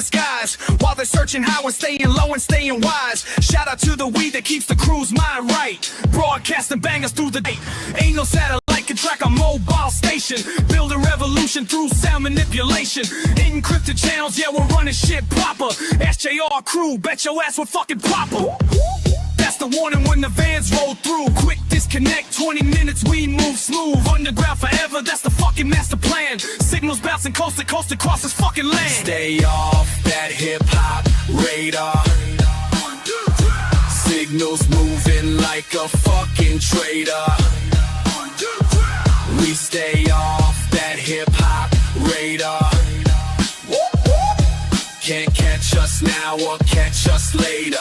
skies while they're searching high and staying low and staying wise. Shout out to the weed that keeps the crew's mind right. Broadcasting bangers through the day. Ain't no satellite can track a mobile station. Build a revolution through sound manipulation. Encrypted channels, yeah, we're running shit proper. SJR crew, bet your ass we're fucking proper. That's the warning when the vans roll through. Quick disconnect, 20 minutes, we move smooth. Underground forever, that's the fucking master plan. Signals bouncing coast to coast across this fucking land. Stay off that hip-hop radar. Signals moving like a fucking traitor. We stay off that hip-hop radar. Can't catch us now or catch us later.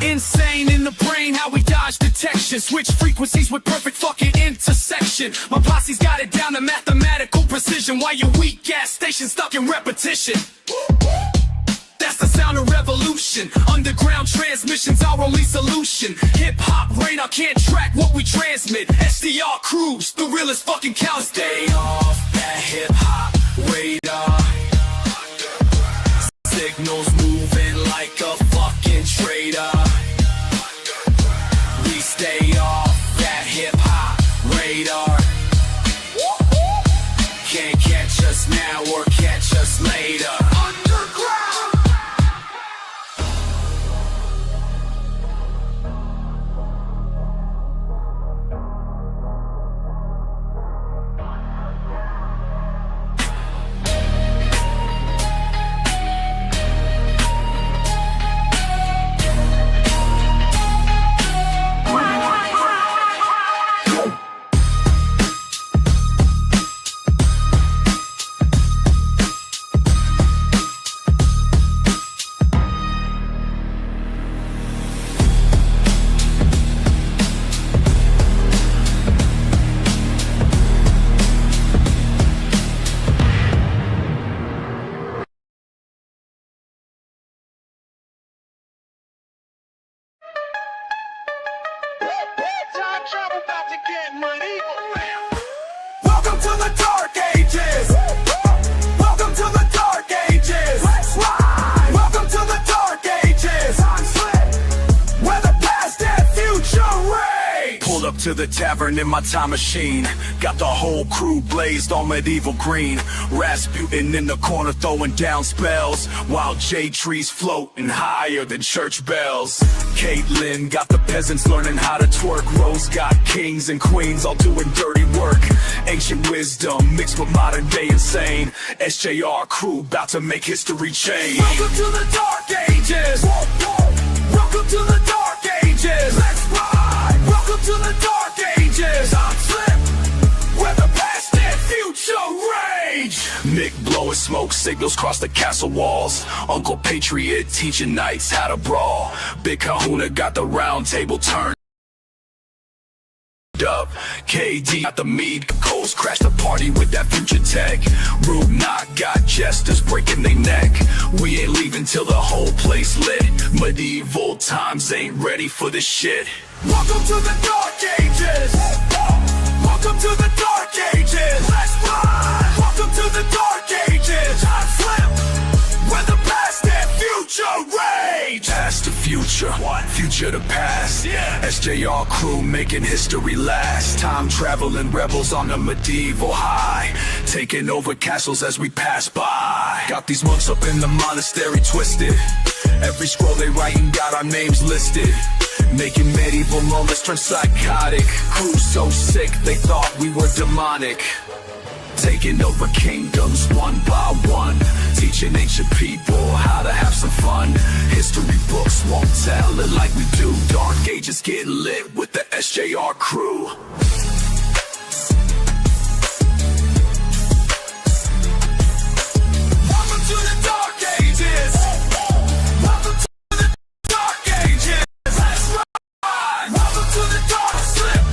Insane in the brain, how we dodge detection. Switch frequencies with perfect fucking intersection. My posse's got it down to mathematical precision. While your weak ass station stuck in repetition. That's the sound of revolution. Underground transmission's our only solution. Hip-hop radar can't track what we transmit. SDR crews, the realest fucking count. Stay off that hip-hop radar. Signals moving like a fucking traitor. We stay off that hip-hop radar. Can't catch us now or catch us later. Underground. Welcome to the dark ages. Welcome to the dark ages. Let's ride. Welcome to the dark ages. Time slip where the past and future rage. Pulled up to the tavern in my time machine. Got the whole crew blazed on medieval green. Rasputin in the corner throwing down spells, while jade trees floating higher than church bells. Caitlin got the peasants learning how to twerk. Rose got kings and queens all doing dirty work. Ancient wisdom mixed with modern day insane. SJR crew about to make history change. Welcome to the dark ages. Welcome to the dark ages. Let's ride. Welcome to the dark ages. I'm slip where the past and future rage. Mick blowing smoke signals cross the castle walls. Uncle Patriot teaching knights how to brawl. Big Kahuna got the round table turned up. KD got the mead. Coles crashed the party with that future tech. Rude Knock got jesters breaking their neck. We ain't leaving till the whole place lit. Medieval times ain't ready for this shit. Welcome to the dark ages. Welcome to the dark ages. Let's ride. Welcome to the dark ages. Time slip where the past and future rage. Past to future, future to past. SJR crew making history last. Time traveling rebels on a medieval high, taking over castles as we pass by. Got these monks up in the monastery twisted. Every scroll they writing got our names listed. Making medieval moments turn psychotic. Crew so sick they thought we were demonic. Taking over kingdoms one by one. Teaching ancient people how to have some fun. History books won't tell it like we do. Dark ages get lit with the SJR crew. Welcome to the dark ages. Welcome to the dark ages. Let's ride. Welcome to the dark slip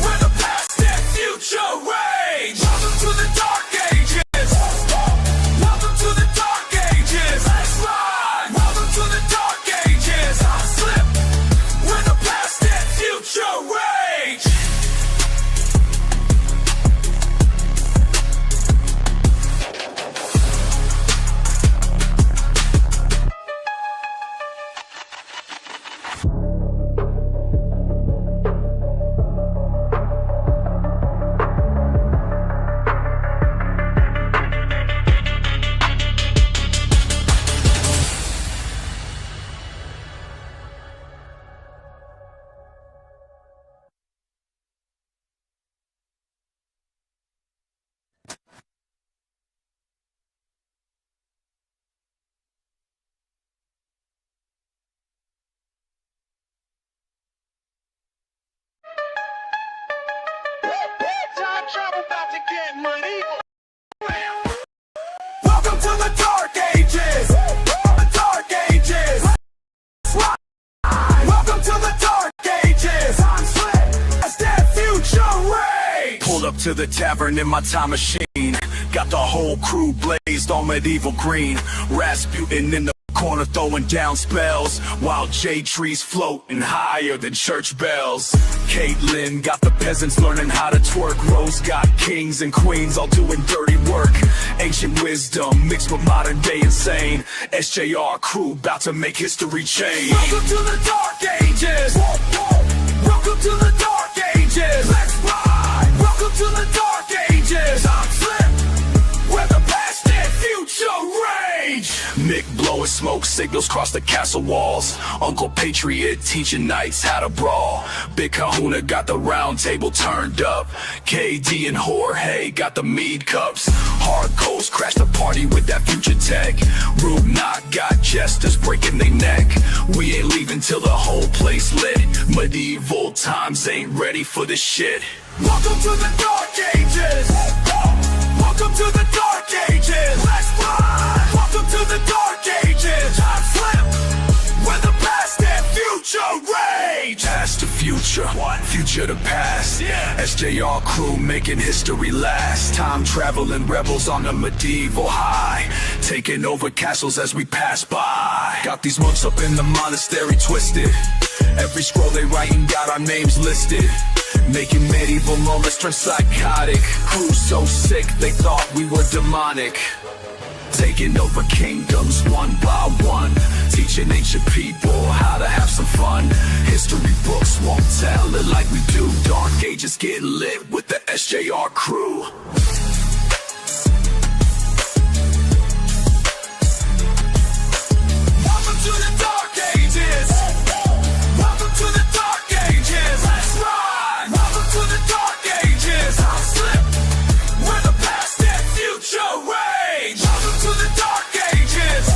where the past and future rage. Welcome to the dark ages. Welcome to the dark ages. Let's ride. Welcome to the dark ages. I slip where the past and future rage. Time travel about to get medieval. Welcome to the Dark Ages. The Dark Ages. Welcome to the Dark Ages. Time slip. That's that future rage. Pulled up to the tavern in my time machine. Got the whole crew blazed on medieval green. Rasputin in the corner throwing down spells, while jade trees floating higher than church bells. Caitlin got the peasants learning how to twerk. Rose got kings and queens all doing dirty work. Ancient wisdom mixed with modern day insane. SJR crew about to make history change. Welcome to the Dark Ages. Welcome to the Dark Ages. Let's ride. Welcome to the Dark Ages. Time slip. Where the past and future rage. Mick blowing smoke signals cross the castle walls. Uncle Patriot teaching knights how to brawl. Big Kahuna got the round table turned up. KD and Jorge got the mead cups. Hard Coast crashed the party with that future tech. Rube Knock got jesters breaking their neck. We ain't leaving till the whole place lit. Medieval times ain't ready for this shit. Welcome to the Dark Ages. Welcome to the Dark Ages. Let's ride. Welcome to the Dark Ages. Time slip. Where the past and future rage. Past to future, future to past. SJR crew making history last. Time traveling rebels on a medieval high, taking over castles as we pass by. Got these monks up in the monastery twisted. Every scroll they writing got our names listed. Making medieval moments turn psychotic. Crew so sick they thought we were demonic. Taking over kingdoms one by one. Teaching ancient people how to have some fun. History books won't tell it like we do. Dark Ages get lit with the SJR crew. Welcome to the Dark Ages. Welcome to the Dark Ages. Let's ride. Welcome to the Dark Ages. I'll slip. Where the past and future rage. Welcome to the Dark Ages.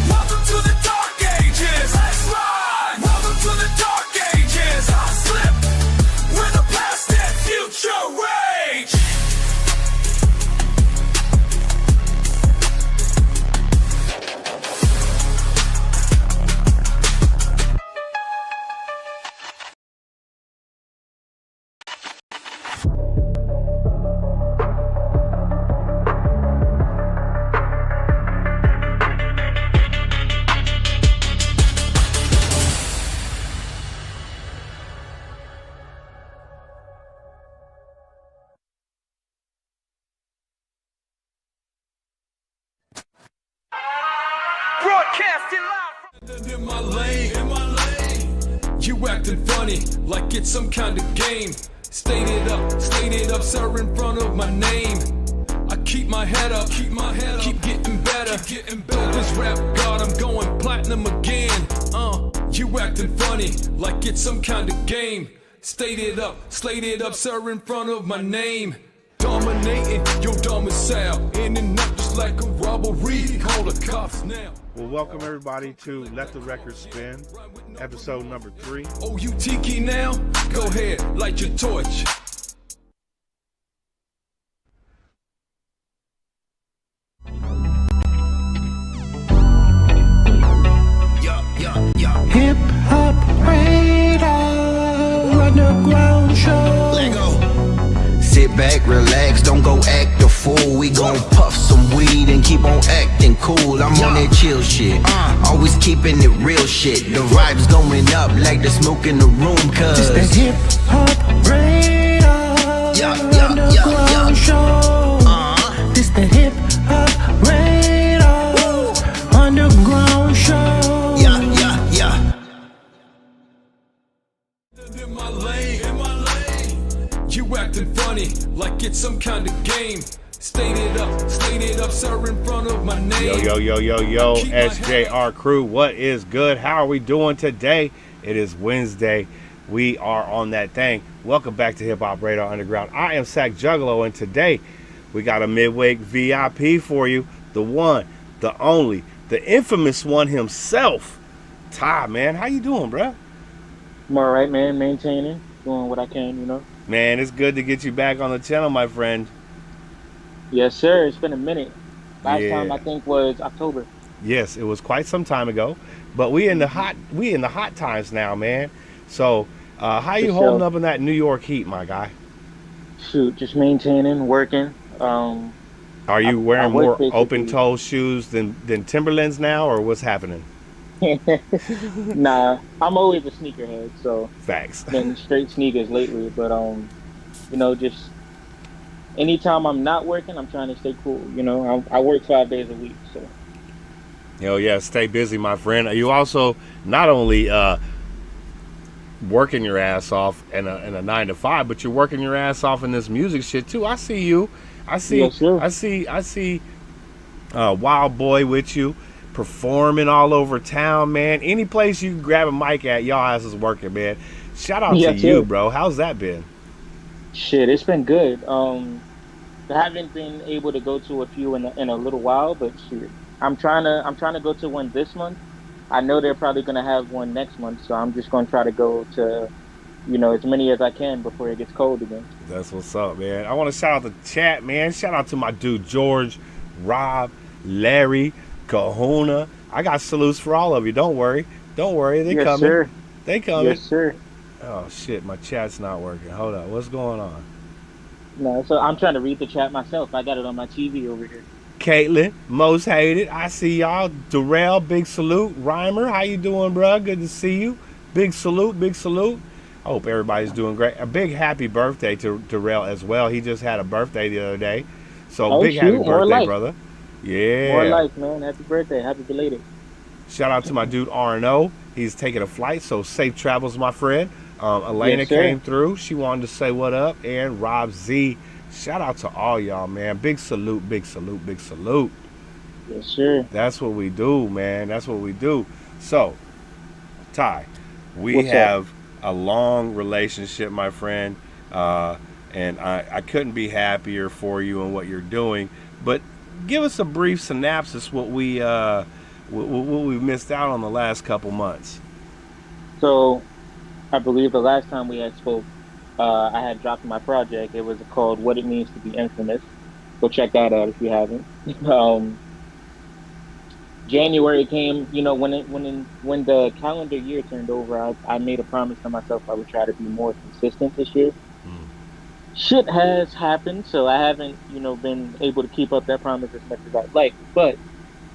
Welcome to the Dark Ages. Let's ride. Welcome to the Dark Ages. I'll slip. Where the past and future rage. Broadcasting live in my lane, You acting funny, like it's some kind of game. State it up, sir, in front of my name. I keep my head up, keep getting better. This rap god, I'm going platinum again. You acting funny, like it's some kind of game. State it up, sir, in front of my name. Dominating your domicile, in and out just like a robbery. Call the cops now. Well, welcome everybody to Let the Record Spin, episode number 3. Oh, you tiki now? Go ahead, light your torch. Hip Hop Radio Underground Show. Lego. Sit back, relax, don't go act a fool. We gon' puff some weed and keep on acting cool. I'm on that chill shit, always keeping it real shit. The vibes going up like the smoke in the room, cause This the Hip Hop Radio Underground Show. This the Hip Hop Radio Underground Show. In my lane, you acting funny, like it's some kind of game. State it up, sir, in front of my name. Yo, SJR crew, what is good? How are we doing today? It is Wednesday. We are on that thing. Welcome back to Hip Hop Radar Underground. I am Sack Juggalo, and today we got a midweek VIP for you. The one, the only, the infamous one himself. Ty, man, how you doing, bruh? I'm all right, man. Maintaining, doing what I can, you know. Man, it's good to get you back on the channel, my friend. Yes, sir. It's been a minute. Last time I Yeah. think was October. Yes, it was quite some time ago, but we in the hot times now, man. So, how For you holding sure. up in that New York heat, my guy? Shoot, just maintaining, working. Are you I wearing work more open basically. toe shoes than Timberlands now, or what's happening? Nah, I'm always a sneakerhead, so Facts. been straight sneakers lately. But just anytime I'm not working, I'm trying to stay cool. I work 5 days a week, so Hell yeah, stay busy, my friend. You also not only working your ass off in a 9 to 5, but you're working your ass off in this music shit too. I see you. yes, sir. I see Wild Boy with you performing all over town, man. Any place you can grab a mic at, y'all ass is working, man. Shout out to Yes, you, sir. bro. How's that been? Shit, it's been good. I haven't been able to go to a few in a little while, but shoot, I'm trying to go to one this month. I know they're probably gonna have one next month, so I'm just gonna try to go to as many as I can before it gets cold again. That's what's up, man. I want to shout out the chat, man. Shout out to my dude George, Rob, Larry, Kahuna. I got salutes for all of you. Don't worry. Don't worry. They Yes, coming. sir. They coming. Yes, sir. Oh shit, my chat's not working. Hold up. What's going on? No, so I'm trying to read the chat myself. I got it on my TV over here. Caitlin, most hated. I see y'all. Darrell, big salute. Reimer, how you doing, bro? Good to see you. Big salute, big salute. I hope everybody's doing great. A big happy birthday to Darrell as well. He just had a birthday the other day. So Oh big happy shoot, more birthday, life, brother. more Yeah. life, man. Happy birthday, happy belated. Shout out to my dude RNO. He's taking a flight, so safe travels, my friend. Yes, Elena sir. came through. She wanted to say what up. And Rob Z. Shout out to all y'all, man. Big salute, big salute, big salute. Yes, sir. That's what we do, man. That's what we do. So, Ty, we What's up? have a long relationship, my friend, and I couldn't be happier for you and what you're doing. But give us a brief synopsis what we missed out on the last couple months. So I believe the last time we had spoke, I had dropped my project. It was called "What It Means to Be Infamous." Go check that out if you haven't. Um, January came, when the calendar year turned over, I made a promise to myself I would try to be more consistent this year. Shit has happened, so I haven't, been able to keep up that promise as much as I'd like. But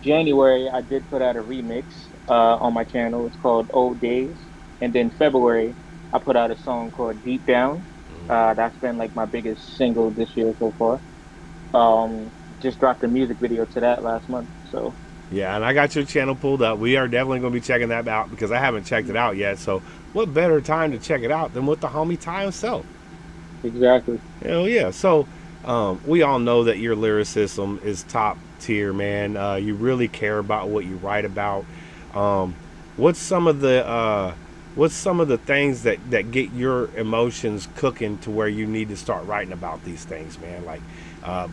January, I did put out a remix on my channel. It's called Old Days. And then February, I put out a song called Deep Down. That's been like my biggest single this year so far. Just dropped a music video to that last month. So Yeah, and I got your channel pulled up. We are definitely going to be checking that out because I haven't checked it out yet. So, what better time to check it out than with the homie Ty himself? exactly. Hell yeah. So, we all know that your lyricism is top tier, man. You really care about what you write about. Um, what's some of the things that get your emotions cooking to where you need to start writing about these things, man? Like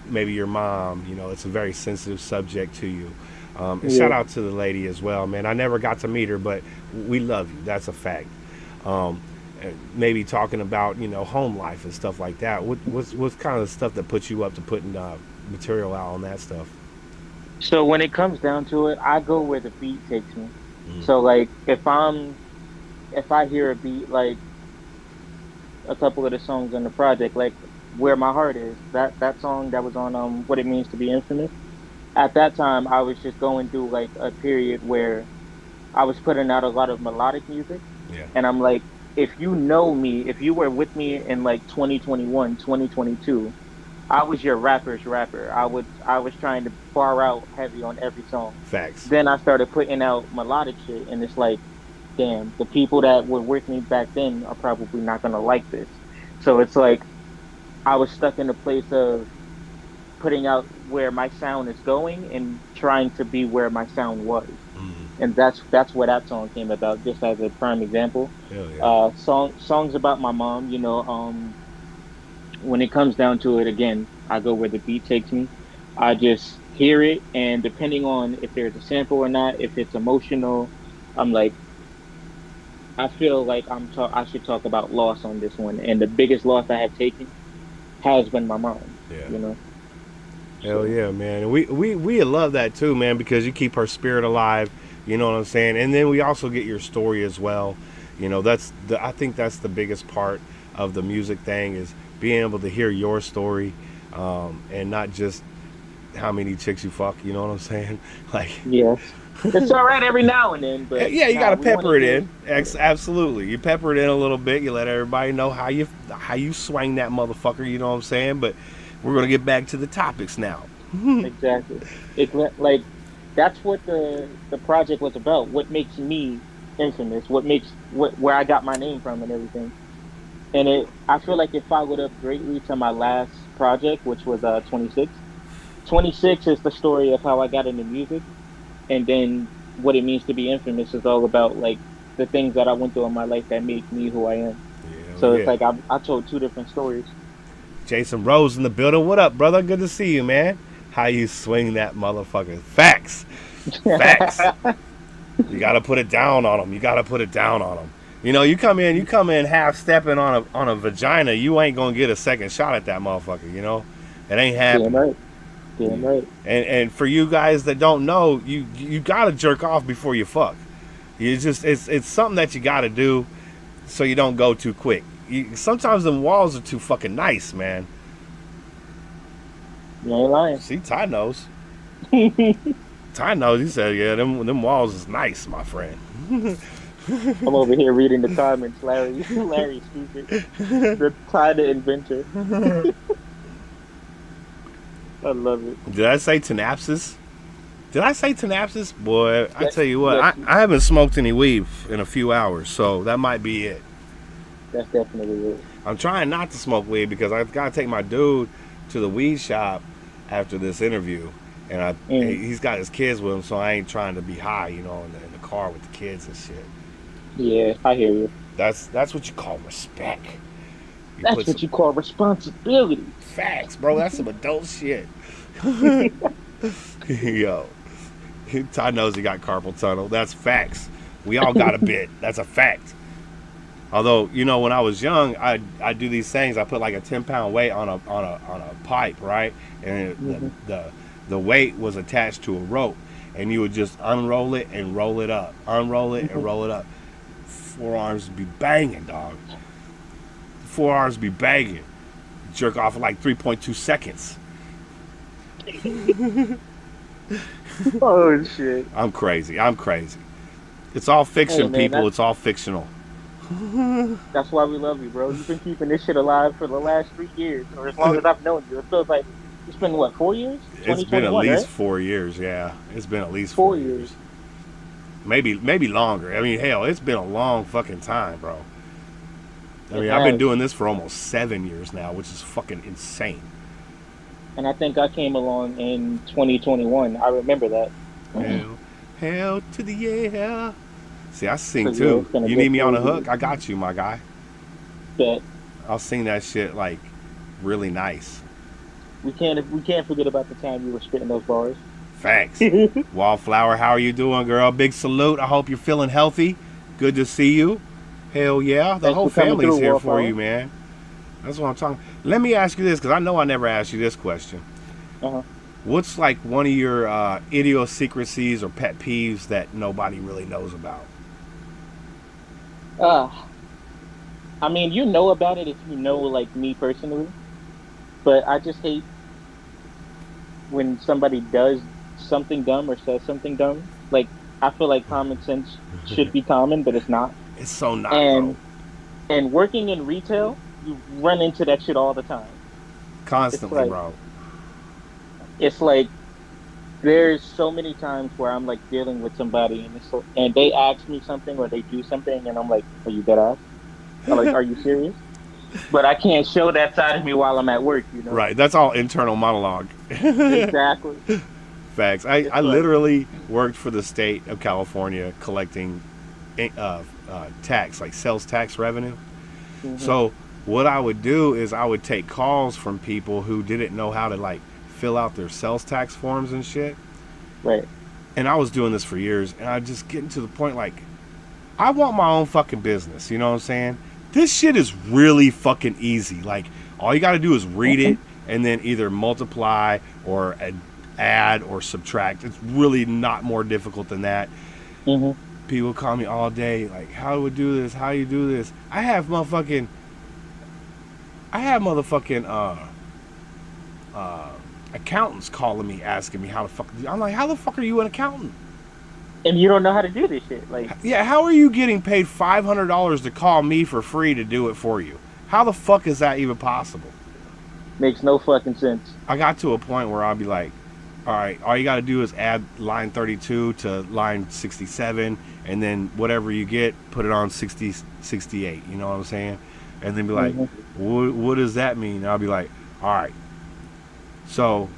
maybe your mom. It's a very sensitive subject to you. And shout Yeah. out to the lady as well, man. I never got to meet her, but we love you. That's a fact. Um, and maybe talking about home life and stuff like that. What's kind of the stuff that puts you up to putting material out on that stuff? So when it comes down to it, I go where the beat takes me. Mm. So like if I hear a beat like a couple of the songs on the project, like Where My Heart Is, that song that was on What It Means to Be Infamous. At that time I was just going through like a period where I was putting out a lot of melodic music, Yeah. and I'm like, if you know me, if you were with me in like 2021, 2022, I was your rapper's rapper. I was trying to bar out heavy on every song. Facts. Then I started putting out melodic shit, and it's like, damn, the people that were with me back then are probably not gonna like this. So it's like I was stuck in a place of putting out where my sound is going and trying to be where my sound was. Mm. And that's where that song came about, just as a prime example. Hell yeah. Songs about my mom, when it comes down to it, again, I go where the beat takes me. I just hear it, and depending on if there's a sample or not, if it's emotional, I'm like, I feel like I should talk about loss on this one, and the biggest loss I have taken has been my mom. Yeah. You know, Hell so yeah, man. And we love that too, man, because you keep her spirit alive. You know what I'm saying? And then we also get your story as well. You know, I think that's the biggest part of the music thing is being able to hear your story, and not just how many chicks you fuck. You know what I'm saying? Like, yes, it's all right every now and then, but yeah, you nah, gotta we want pepper it to in. Absolutely, you pepper it in a little bit. You let everybody know how you swing that motherfucker. You know what I'm saying? But we're gonna get back to the topics now. exactly. Like that's what the project was about. What makes me infamous? What makes where I got my name from and everything. And I feel like it followed up greatly to my last project, which was 26. 26 is the story of how I got into music, and then what it means to be infamous is all about like the things that I went through in my life that make me who I am. Yeah, So it's yeah. like I told two different stories. Jason Rose in the building. What up, brother? Good to see you, man. How you swing that motherfucker? Facts. Facts. You gotta put it down on them. You gotta put it down on them. You know, you come in half stepping on a vagina. You ain't gonna get a second shot at that motherfucker. You know, it ain't Damn happening. right. Damn right. And for you guys that don't know, you gotta jerk off before you fuck. It's something that you gotta do so you don't go too quick. Sometimes them walls are too fucking nice, man. You ain't lying. See, Ty knows. Ty knows. He said, "Yeah, them walls is nice, my friend." I'm over here reading the comments. Larry's stupid. The Ty the inventor. I love it. Did I say Tenapsis? Did I say Tenapsis? Boy, I tell you what, yes. I haven't smoked any weed in a few hours, so that might be it. That's definitely it. I'm trying not to smoke weed because I've got to take my dude to the weed shop after this interview, and he's got his kids with him, so I ain't trying to be high, you know, in the car with the kids and shit. Yeah, I hear you. That's what you call respect. That's what you call responsibility. Facts, bro. That's some adult shit. Yo, Ty knows he got carpal tunnel. That's facts. We all got a bit. That's a fact. Although, you know, when I was young, I do these things. I put like a 10-pound weight on a pipe, right? And the weight was attached to a rope, and you would just unroll it and roll it up, unroll it and roll it up. Forearms would be banging, dog. Forearms be banging. Jerk off in like 3.2 seconds. Oh shit! I'm crazy. It's all fiction, Hey, man, people. It's all fictional. That's why we love you, bro. You've been keeping this shit alive for the last 3 years, or as long as I've known you. It feels like it's been what, 4 years? It's been at 2021, least right? 4 years. Yeah, it's been at least 4 4 years. Maybe longer. I mean, hell, it's been a long fucking time, bro. I mean, I've been doing this for almost 7 years now, which is fucking insane. And I think I came along in 2021. I remember that. Hell to the yeah. See, I sing So, yeah, too. it's gonna You get need me on a crazy. hook? I got you, my guy. But I'll sing that shit like really nice. we can't forget about the time you were spitting those bars. Facts. Wallflower, how are you doing, girl? Big salute. I hope you're feeling healthy. Good to see you. Hell yeah. The Thanks whole for coming family's through, here for Wallflower. you, man. That's what I'm talking. Let me ask you this, because I know I never asked you this question. Uh-huh. What's like one of your idiosyncrasies or pet peeves that nobody really knows about? I mean, you know about it if you know, like, me personally. But I just hate when somebody does something dumb or says something dumb. Like, I feel like common sense should be common, but it's not. It's so not, And bro. and working in retail, you run into that shit all the time. Constantly, like- bro. It's like there's so many times where I'm like dealing with somebody and they ask me something or they do something and I'm like, are you dead ass? I'm like, are you serious? But I can't show that side of me while I'm at work, you know? Right. That's all internal monologue. Exactly. Facts. I literally worked for the state of California collecting tax, like sales tax revenue. Mm-hmm. So what I would do is I would take calls from people who didn't know how to like fill out their sales tax forms and shit. Right. And I was doing this for years, and I just getting to the point like, I want my own fucking business. You know what I'm saying? This shit is really fucking easy. Like, all you got to do is read it and then either multiply or add or subtract. It's really not more difficult than that. People call me all day, like, how do we do this? How do you do this? I have motherfucking accountants calling me, asking me how the fuck. I'm like, how the fuck are you an accountant? And you don't know how to do this shit. Like, yeah, how are you getting paid $500 to call me for free to do it for you? How the fuck is that even possible? makes no fucking sense. I got to a point where I'll be like, all right, all you got to do is add line 32 to line 67, and then whatever you get, put it on 60, 68. You know what I'm saying? And then be like, what does that mean? And I'll be like, all right. So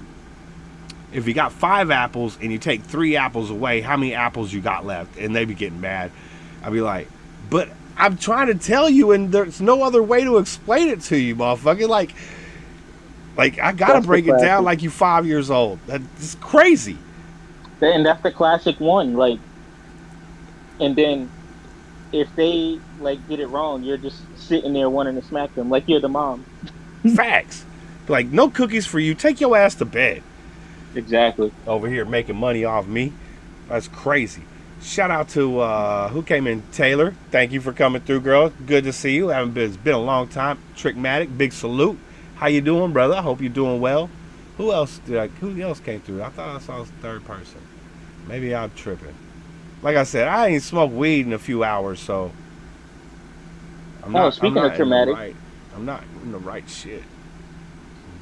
if you got 5 apples and you take 3 apples away, how many apples you got left? And they be getting mad. I'll be like, but I'm trying to tell you, and there's no other way to explain it to you, motherfucker. Like I gotta break it down like you 5 years old. That's crazy. And that's the classic one. Like, and then if they like get it wrong, you're just sitting there wanting to smack them like you're the mom. Facts. Like, no cookies for you. Take your ass to bed. Exactly. Over here making money off me. That's crazy. Shout out to who came in, Taylor. Thank you for coming through, girl. Good to see you. It's been a long time. Trickmatic, big salute. How you doing, brother? I hope you're doing well. Who else came through? I thought I saw a third person. Maybe I'm tripping. Like I said, I ain't smoked weed in a few hours, so I'm not of traumatic, I'm not in the right shit.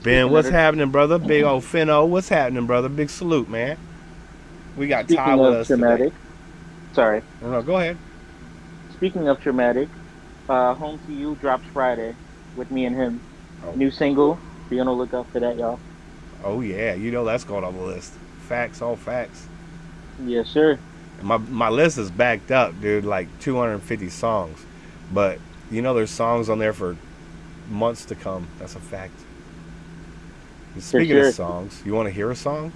Ben, what's happening, brother? Big old Finno, what's happening, brother? Big salute, man. We got Ty with us today. Sorry. No, go ahead. Speaking of traumatic, Home to You drops Friday with me and him. Oh. New single. Be on the lookout for that, y'all. Oh yeah, you know that's going on the list. Facts, all facts. Yes, sir. And my list is backed up, dude. Like 250 songs, but you know there's songs on there for months to come. That's a fact. And speaking of songs, you want to hear a song?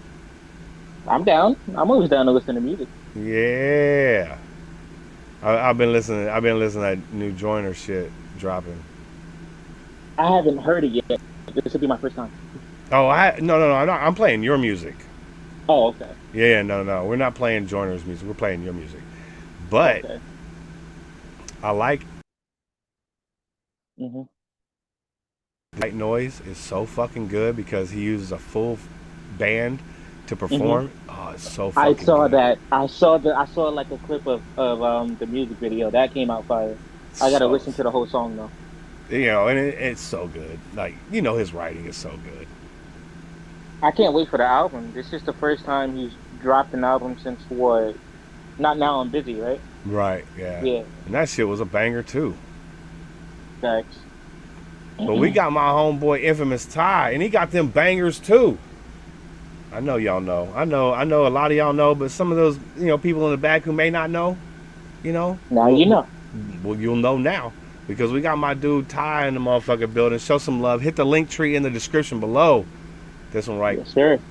I'm down. I'm always down to listen to music. Yeah. I've been listening to that new Joyner shit dropping. I haven't heard it yet. This will be my first time. Oh, no, I'm playing your music. Oh, okay. Yeah, no, we're not playing Joyner's music. We're playing your music. But okay. I like White Noise is so fucking good because he uses a full band to perform. Oh, it's so fucking good. I saw like a clip of the music video. That came out fire. I gotta listen to the whole song though. You know, and it's so good. Like, you know, his writing is so good. I can't wait for the album. This is the first time he's dropped an album since what? Not Now I'm Busy, right? Right, yeah. Yeah. And that shit was a banger too. Thanks. But we got my homeboy Infvmous Ty, and he got them bangers too. I know y'all know. I know a lot of y'all know, but some of those, you know, people in the back who may not know, you know. Now you know. Well, you'll know now. Because we got my dude Ty in the motherfucking building. Show some love. Hit the link tree in the description below. This one right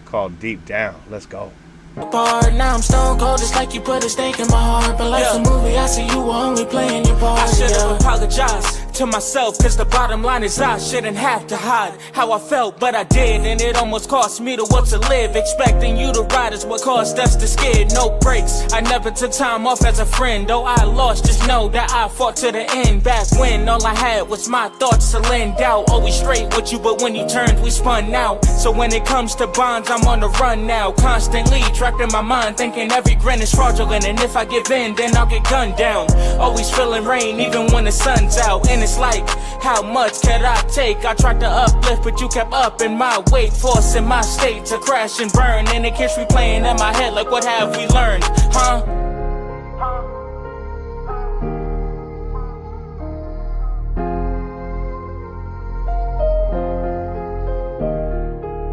called Deep Down. Let's go. Now I'm stone cold, it's like you put a stake in my heart. But like a movie, I see you were only playing your part. I should've apologized to myself, cause the bottom line is I shouldn't have to hide how I felt, but I did. And it almost cost me the will to live. Expecting you to ride is what caused us to skid. No breaks, I never took time off as a friend. Though I lost, just know that I fought to the end. Back when all I had was my thoughts to lend out. Always straight with you, but when you turned, we spun out. So when it comes to bonds, I'm on the run now. Constantly trapped in my mind, thinking every grin is fraudulent. And if I give in, then I'll get gunned down. Always feeling rain, even when the sun's out. And it's like, how much can I take? I tried to uplift, but you kept up in my weight, forcing my state to crash and burn. And it keeps replaying in my head like, what have we learned, huh?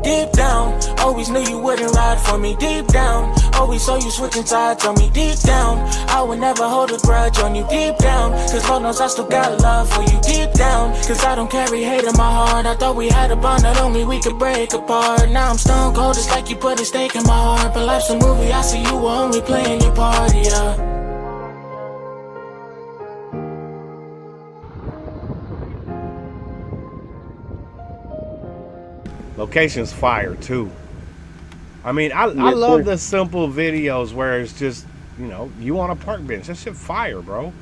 Deep down, always knew you wouldn't ride for me. Deep down, always saw you switching sides on me. Deep down, I would never hold a grudge on you. Deep down, cause Lord knows I still got love for you. Deep down, cause I don't carry hate in my heart. I thought we had a bond that only we could break apart. Now I'm stone cold, it's like you put a stake in my heart. But life's a movie, I see you were only playing your part, yeah. Location's fire too. I mean, I Yes, love sir. the simple videos where it's just, you on a park bench. That shit fire, bro.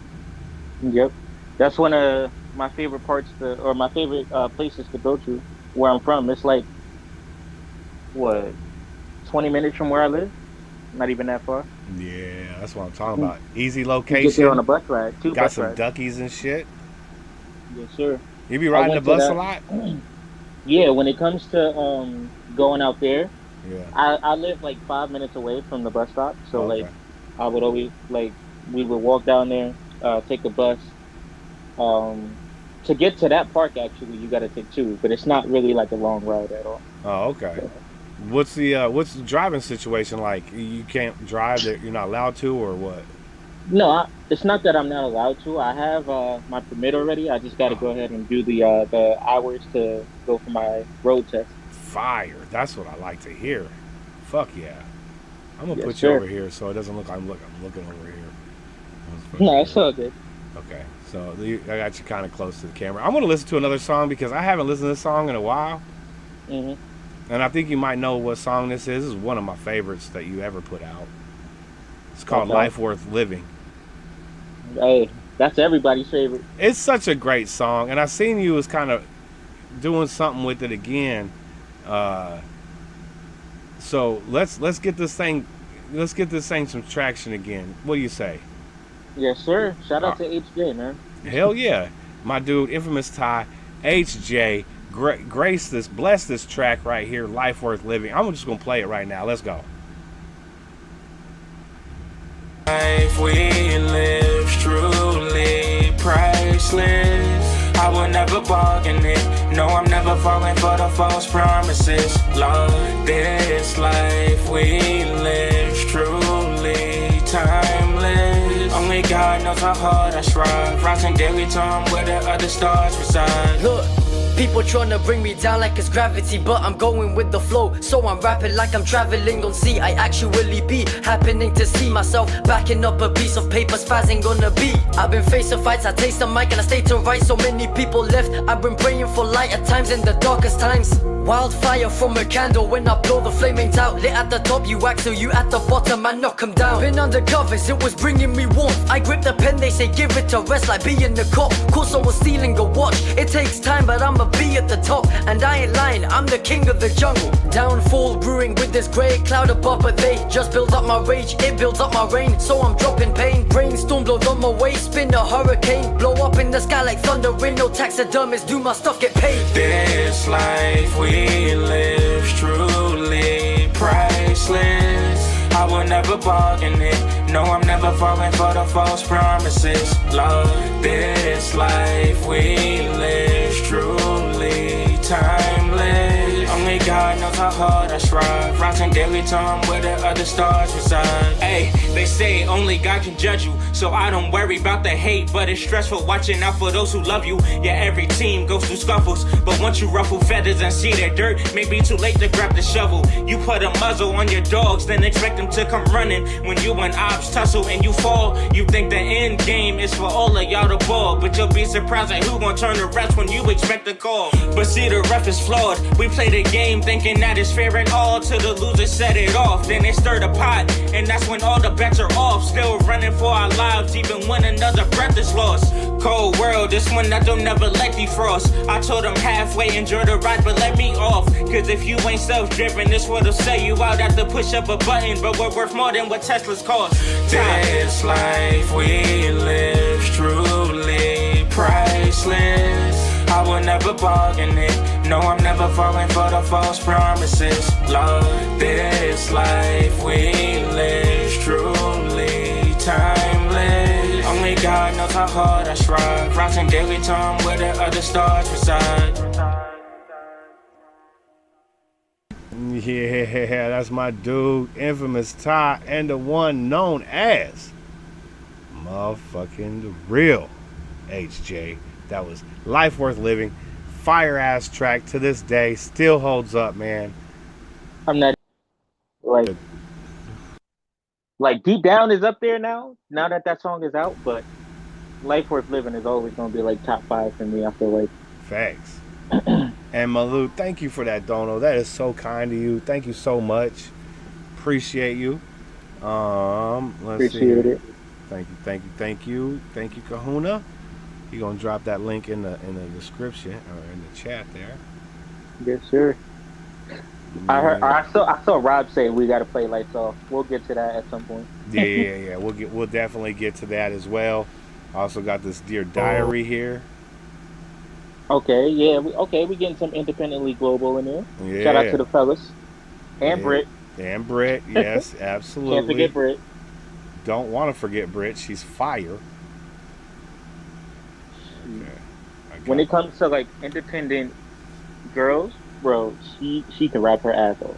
Yep. That's one of my favorite parts or my favorite places to go to where I'm from. It's like what, 20 minutes from where I live? Not even that far. Yeah, that's what I'm talking Mm. about. Easy You get there on location. a bus ride, two Got bus some rides. duckies and shit. Yes, sir. You be I riding the went to bus a that. lot? Yeah, when it comes to going out there, Yeah. I live like 5 minutes away from the bus stop, so like Okay. I would always like we would walk down there, take the bus. Um, to get to that park, actually, you got to take two, but it's not really like a long ride at all. Oh, okay. So, What's the driving situation like? You can't drive there. You're not allowed to, or what? no, it's not that I'm not allowed to. I have my permit already. I just got to Oh, go ahead and do the hours to go for my road test. fire. That's what I like to hear. Fuck yeah. I'm gonna Yes, put you sir. over here so it doesn't look. I'm looking over here. That's No, fucking it's good. all good. Okay, so I got you kind of close to the camera. I'm gonna listen to another song because I haven't listened to this song in a while, Hmm. and I think you might know what song this is. This is one of my favorites that you ever put out. It's called Okay. "Life Worth Living." Hey, that's everybody's favorite. It's such a great song, and I seen you was kind of doing something with it again. Uh, so let's get this thing, some traction again. What do you say? Yes, sir. Shout Uh, out to HJ, man. Hell yeah, my dude, Infvmous Ty, HJ, bless this track right here, "Life Worth Living." I'm just gonna play it right now. Let's go. Life we live truly priceless. I will never bargain it. No, I'm never falling for the false promises. Lord, this life we live truly timeless. Only God knows how hard I strive. Rising daily time where the other stars reside. Look, people tryna bring me down like it's gravity, but I'm going with the flow. So I'm rapping like I'm traveling on sea. I actually be happening to see myself backing up a piece of paper, spazzing on a beat. I've been facing fights, I taste the mic and I stay to right. So many people left. I've been praying for light at times in the darkest times. Wildfire from a candle when I blow the flamings out. Lit at the top, you wax, so you at the bottom, I knock 'em down. Been under covers, it was bringing me warmth. I grip the pen, they say give it to rest like being the cop. Course I was stealing a watch. It takes time, but I'ma be at the top. And I ain't lying, I'm the king of the jungle. Downfall brewing with this grey cloud above, but they just build up my rage. It builds up my rain, so I'm dropping pain. Brainstorm blows on my way, spin a hurricane. Blow up in the sky like thunder, rain. No taxidermists, do my stuff, get paid. This life we live truly priceless. I will never bargain it. No, I'm never falling for the false promises. Lord, this life we live truly timeless. Only God knows how hard I strive. Rising daily time where the other stars reside. Hey, they say only God can judge you, so I don't worry about the hate. But it's stressful watching out for those who love you. Yeah, every team goes through scuffles, but once you ruffle feathers and see that dirt, maybe too late to grab the shovel. You put a muzzle on your dogs, then expect them to come running. When you and ops tussle and you fall, you think the end game is for all of y'all to ball. But you'll be surprised at who gon' turn the refs when you expect a call. But see, the ref is flawed. We play the game thinking that it's fair and all, till the loser set it off. Then they stir the pot, and that's when all the bets are off. Still running for our lives, even when another breath is lost. Cold world, this one that don't never let defrost. I told them halfway, enjoy the ride, but let me off. Cause if you ain't self-driven, this what'll say you out at the push up a button. But we're worth more than what Tesla's cost. This life we live truly priceless. I will never bargain it. No, I'm never falling for the false promises. Lord, this life we live truly timeless. Only God knows how hard I strive. Rising daily time where the other stars reside. Yeah, that's my dude, Infvmous Ty, and the one known as motherfucking the real HJ. That was "Life Worth Living." Fire ass track to this day, still holds up, man. I'm not like Deep Down is up there now. Now that that song is out, but Life Worth Living is always gonna be like top 5 for me. I feel like. Facts. And Malu, thank you for that dono. That is so kind of you. Thank you so much. Appreciate you. Let's see Appreciate here. it. Thank you, Kahuna. You gonna drop that link in the description or in the chat there. Yes, sir. I saw Rob say we got to play Lights Off. We'll get to that at some point. Yeah. We'll definitely get to that as well. I also got this Dear Diary here. Okay, yeah, we getting some independently global in there. Yeah. Shout out to the fellas and Britt. And Britt, yes, absolutely. Can't forget Britt. Don't want to forget Britt. She's fire. When it comes to like independent girls, bro, she can rap her ass off.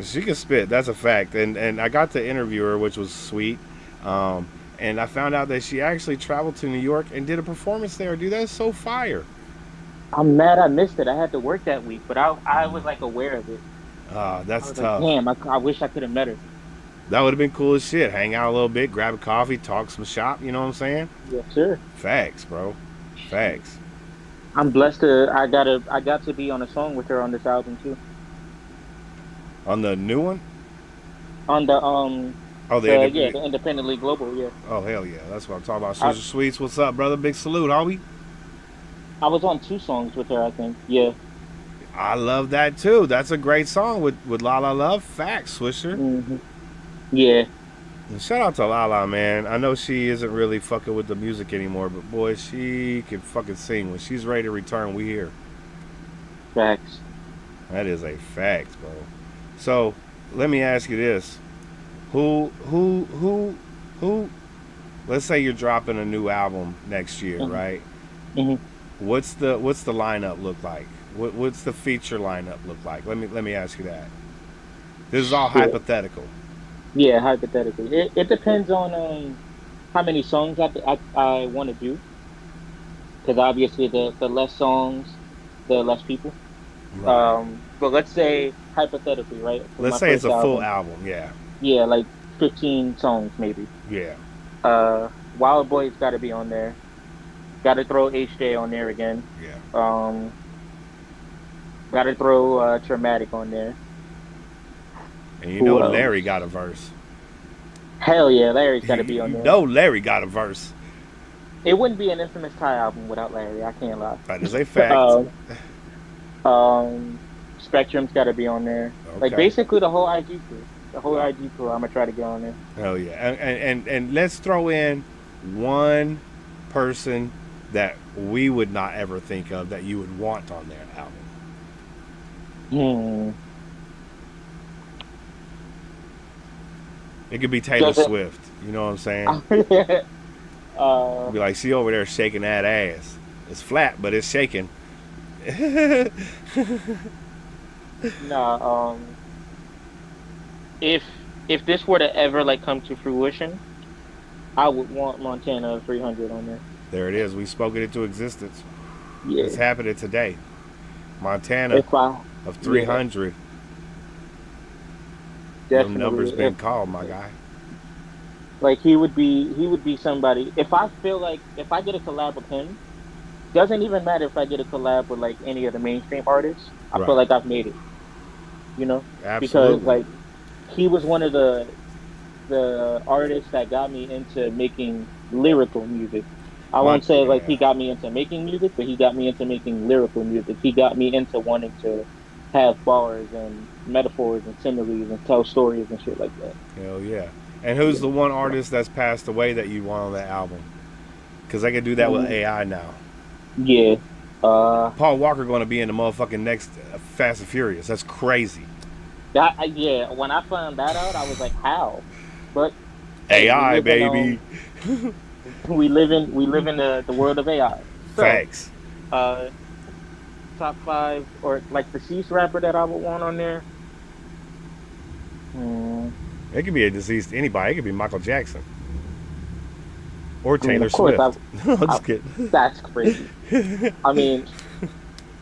She can spit. That's a fact. And I got to interview her, which was sweet. And I found out that she actually traveled to New York and did a performance there. Dude, that's so fire. I'm mad I missed it. I had to work that week, but I was like aware of it. That's Like, tough. damn, I wish I could have met her. That would have been cool as shit. Hang out a little bit, grab a coffee, talk some shop. You know what I'm saying? Yes, sir. Facts, bro. Facts. I'm blessed I got to be on a song with her on this album too. On the new one? On the the independently global, yeah. Oh hell yeah, that's what I'm talking about. Social Sweets, what's up, brother? Big salute, homie. I was on 2 songs with her, I think. Yeah. I love that too. That's a great song with La La Love. Facts, Swisher. Mm-hmm. Yeah. And shout out to Lala, man. I know she isn't really fucking with the music anymore, but boy, she can fucking sing. When she's ready to return, we here. Facts. That is a fact, bro. So let me ask you this: who? Let's say you're dropping a new album next year, right? Mm-hmm. What's the lineup look like? What's the feature lineup look like? Let me ask you that. This is all hypothetical. Yeah, hypothetically. It depends on how many songs I want to do. Because obviously the less songs, the less people. Right. But let's say hypothetically, right? Let's say it's a full album, yeah. Yeah, like 15 songs maybe. Yeah. Wild Boy's got to be on there. Got to throw HJ on there again. Yeah. Got to throw Traumatic on there. And you know Larry got a verse. Hell yeah, Larry's got to be on there. You know Larry got a verse. It wouldn't be an Infvmous Ty album without Larry. I can't lie. That is a fact. Spectrum's got to be on there. Okay. Like basically the whole IG crew. The whole IG crew. I'm gonna try to get on there. Hell yeah. And let's throw in one person that we would not ever think of that you would want on their album. It could be Taylor Swift. You know what I'm saying? Be like, she over there shaking that ass. It's flat, but it's shaking. Nah, if this were to ever like come to fruition, I would want Montana 300 on there. There it is. We spoke it into existence. Yeah. It's happening today. Montana of 300. Definitely. The number's been called, my guy. Like he would be somebody. If I feel like if I get a collab with him, doesn't even matter if I get a collab with like any of the mainstream artists. I feel like I've made it. You know, absolutely. Because like he was one of the artists that got me into making lyrical music. I won't say like he got me into making music, but he got me into making lyrical music. He got me into wanting to have bars and metaphors and similes and tell stories and shit like that. Hell yeah. And who's the one artist that's passed away that you want on that album? Because they can do that with AI now. Yeah. Paul Walker going to be in the motherfucking next Fast and Furious. That's crazy. Yeah, when I found that out, I was like, how? But AI, baby. We live in the world of AI. So, facts. Top 5 or like the deceased rapper that I would want on there. It could be a deceased anybody. It could be Michael Jackson or Taylor Swift. I'm just kidding. That's crazy. I mean,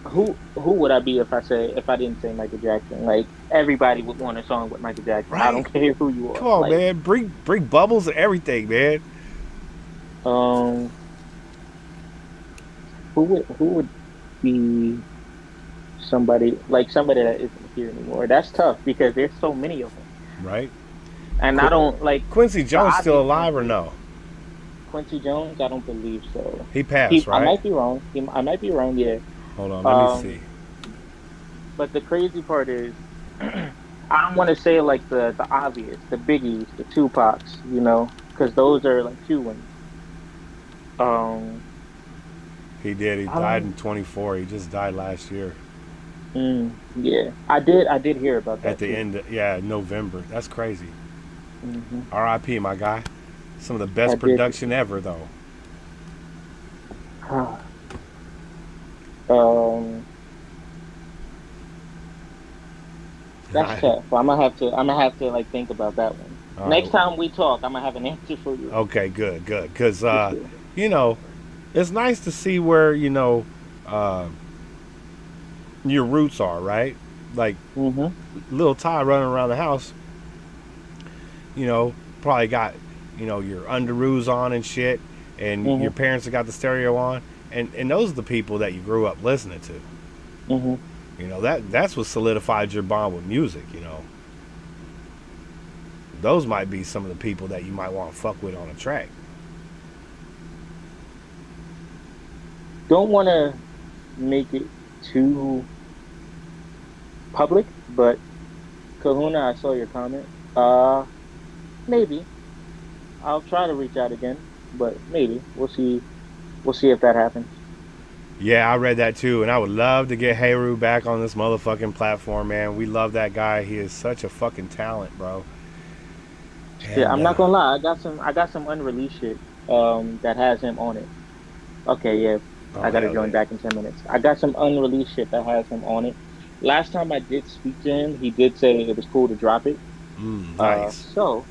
who would I be if I didn't say Michael Jackson? Like everybody would want a song with Michael Jackson. Right. I don't care who you are. Come on, like, man. Bring bubbles and everything, man. Who would be somebody that isn't here anymore. That's tough because there's so many of them, right? and I don't like Quincy the Jones still obvious alive or ones. no? Quincy Jones, I don't believe so. He passed, I right? might be wrong. I might be wrong. Yeah. Hold on, let me see. But the crazy part is, I don't want to say like the obvious, the Biggies, the Tupacs, because those are like two ones. Um, He did. He I died don't. in 24. He just died last year Yeah, I did hear about at that the too. end. November. That's crazy. Hmm. R.I.P. my guy. Some of the I best did. production ever, though. um, that's I- tough. I'm gonna have to like think about that one. All Next right. time we talk, I'm gonna have an answer for you Okay. Good. Good. Because for sure. you know, it's nice to see where uh, your roots are, right? Like Hmm. little Ty running around the house. Probably got your underoos on and shit, and Hmm. your parents have got the stereo on, and those are the people that you grew up listening to. Hmm. That's what solidified your bond with music. Those might be some of the people that you might want to fuck with on a track. Don't want to make it too public, but Kahuna, I saw your comment. Maybe I'll try to reach out again, but maybe we'll see. We'll see if that happens. Yeah, I read that too, and I would love to get Heru back on this motherfucking platform, man. We love that guy. He is such a fucking talent, bro. Yeah, And I'm not gonna lie. I got some unreleased shit that has him on it. Okay, yeah, oh I gotta hell join yeah, back in 10 minutes. I got some unreleased shit that has him on it. Last time I did speak to him, he did say it was cool to drop it. Uh, nice. so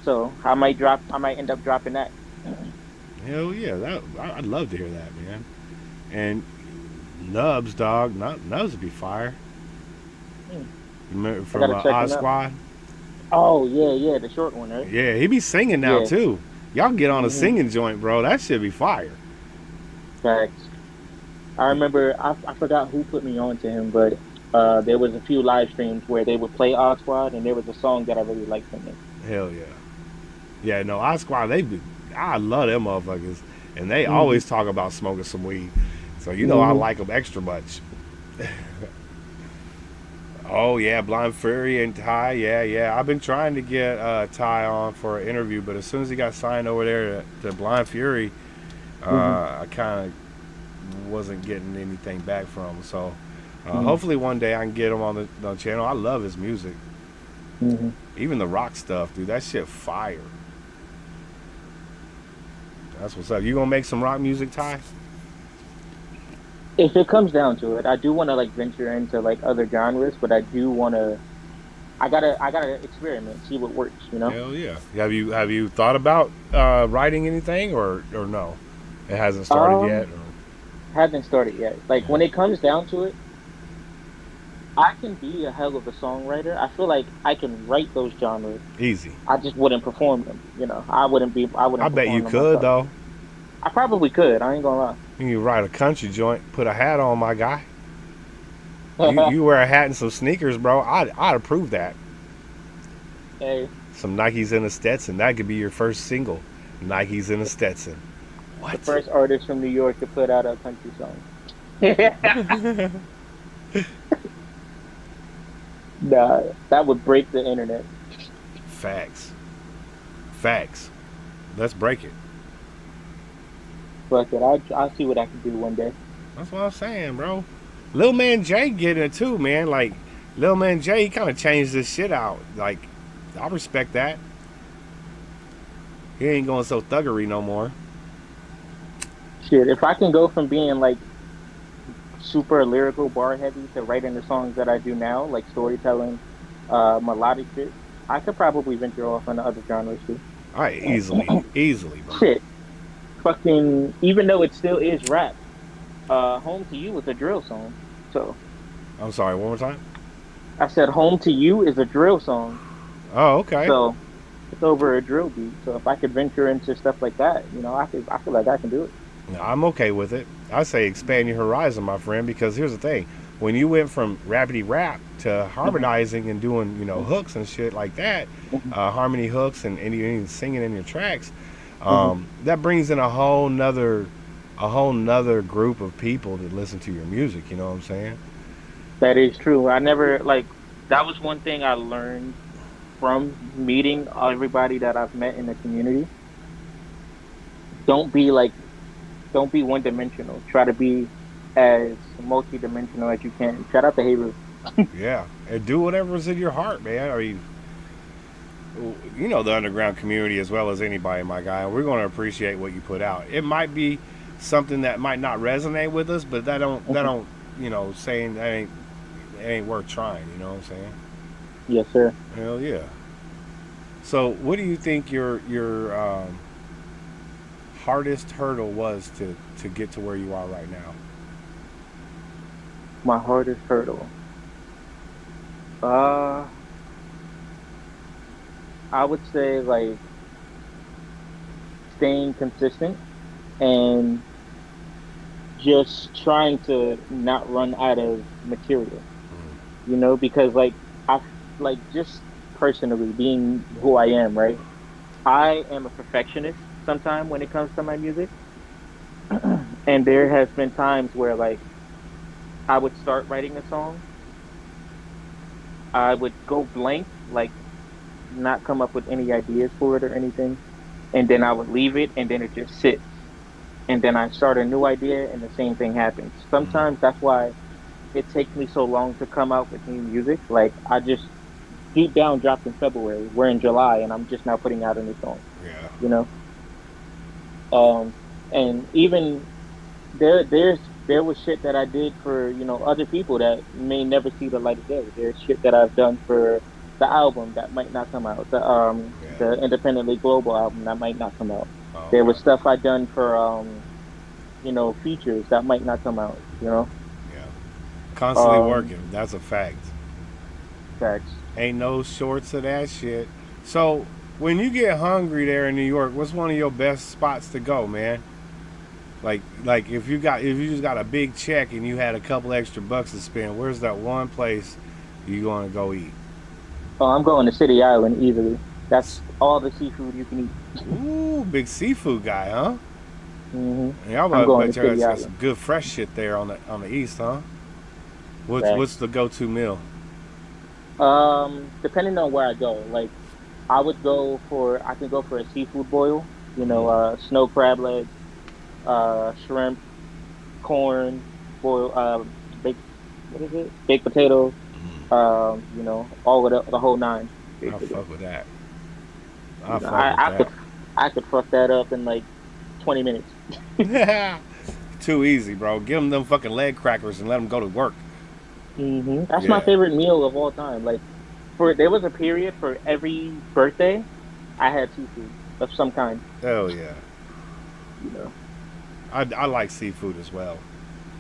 so I might end up dropping that. Hell yeah, I'd love to hear that, man. And Nubs, dog, Nubs would be fire. Hmm, You remember I from gotta check Oz him out. Squad? Oh yeah, yeah, the short one, right? Yeah, he be singing now Yeah. too. Y'all get on a Hmm. singing joint, bro. That should be fire. Facts. I remember I forgot who put me on to him, but there was a few live streams where they would play Odd Squad, and there was a song that I really liked from it. Hell yeah. Yeah, no, Oz Squad, I love them motherfuckers. And they Hmm. always talk about smoking some weed. So I Hmm. like them extra much. Oh yeah, Blind Fury and Ty. Yeah, yeah. I've been trying to get Ty on for an interview, but as soon as he got signed over there to Blind Fury, Hmm. I kind of wasn't getting anything back from him. So Hmm. hopefully one day I can get him on the channel. I love his music, Hmm. even the rock stuff, dude. That shit fire. That's what's up. You gonna make some rock music, Ty? If it comes down to it, I do want to like venture into like other genres, but I do want to. I gotta experiment, see what works. Hell yeah. Have you thought about writing anything or no? It hasn't started yet. Um, haven't started yet. Like when it comes down to it, I can be a hell of a songwriter. I feel like I can write those genres. Easy. I just wouldn't perform them. I I wouldn't bet you perform them could myself. though. I probably could. I ain't gonna You can write a country joint, put a hat on, my guy. You lie. you wear a hat and some sneakers, bro. I'd approve that. Hey, Some Nikes and a Stetson. That could be your first single. Nikes and a Stetson. the What? first artist from New York to put out a country song. Nah, that would break the internet. Facts. Facts. Let's break it. Fuck it. I'll see what I can do one day. That's what I'm saying, bro. Lil Man Jay getting it too, man. Like, Lil Man Jay, he kind of changed this shit out. Like, I respect that. He ain't going so thuggery no more. Shit, if I can go from being like super lyrical, bar heavy to writing the songs that I do now, like storytelling, melodic shit, I could probably venture off into other genres too. All right, easily, bro. Shit, fucking, even though it still is rap, Home to You is a drill song. So I'm sorry, one more time. I said Home to You is a drill song. Oh, okay. So it's over a drill beat. So if I could venture into stuff like that, I feel like I can do it. I'm okay with it. I say expand your horizon, my friend, because here's the thing. when you went from rapidy rap to harmonizing and doing, you know, hooks and shit like that, harmony hooks and even singing in your tracks, that brings in a whole nother group of people that listen to your music. You know what I'm saying? That is true. I never like that was one thing I learned from meeting everybody that I've met in the community. Don't be like don't be one dimensional. Try to be as multi-dimensional as you can. Shout out to Haru. Yeah, and do whatever's in your heart, man. I mean, you know the underground community as well as anybody, my guy. We're going to appreciate what you put out. It might be something that might not resonate with us, but that don't you know, saying that it ain't worth trying. You know what I'm saying? Yes, sir. Hell yeah. So, what do you think your hardest hurdle was to get to where you are right now? My hardest hurdle. I would say like staying consistent and just trying to not run out of material. You know, because like just personally being who I am, right? I am a perfectionist sometimes when it comes to my music. And there has been times where like I would start writing a song, I would go blank, like not come up with any ideas for it or anything, and then I would leave it and then it just sits. And then I start a new idea and the same thing happens. Sometimes that's why it takes me so long to come out with new music. Like I just Deep Down dropped in February. We're in July and I'm just now putting out a new song. Yeah. You know? And even there was shit that I did for, you know, other people that may never see the light of day. There's shit that I've done for the album that might not come out. The Independently Global album that might not come out. Oh, there was stuff I done for you know, features that might not come out, you know? Yeah. Constantly working. That's a fact. Facts. Ain't no shorts of that shit. So when you get hungry there in New York, what's one of your best spots to go, man? Like if you just got a big check and you had a couple extra bucks to spend, where's that one place you gonna go eat? Oh, I'm going to City Island easily. That's all the seafood you can eat. Ooh, big seafood guy, huh? Mm-hmm. Yeah, I'm going bet to you City got Island. some good fresh shit there on the east, huh? What's the go-to meal? Depending on where I go, like I can go for a seafood boil, you know, snow crab legs, shrimp, corn, boil, baked potato, you know, all of the whole nine. I'll fuck with that. I could fuck that up in like 20 minutes. Too easy, bro. Give them fucking leg crackers and let them go to work. That's my favorite meal of all time. Like, there was a period for every birthday, I had seafood of some kind. Hell yeah. You know. I like seafood as well.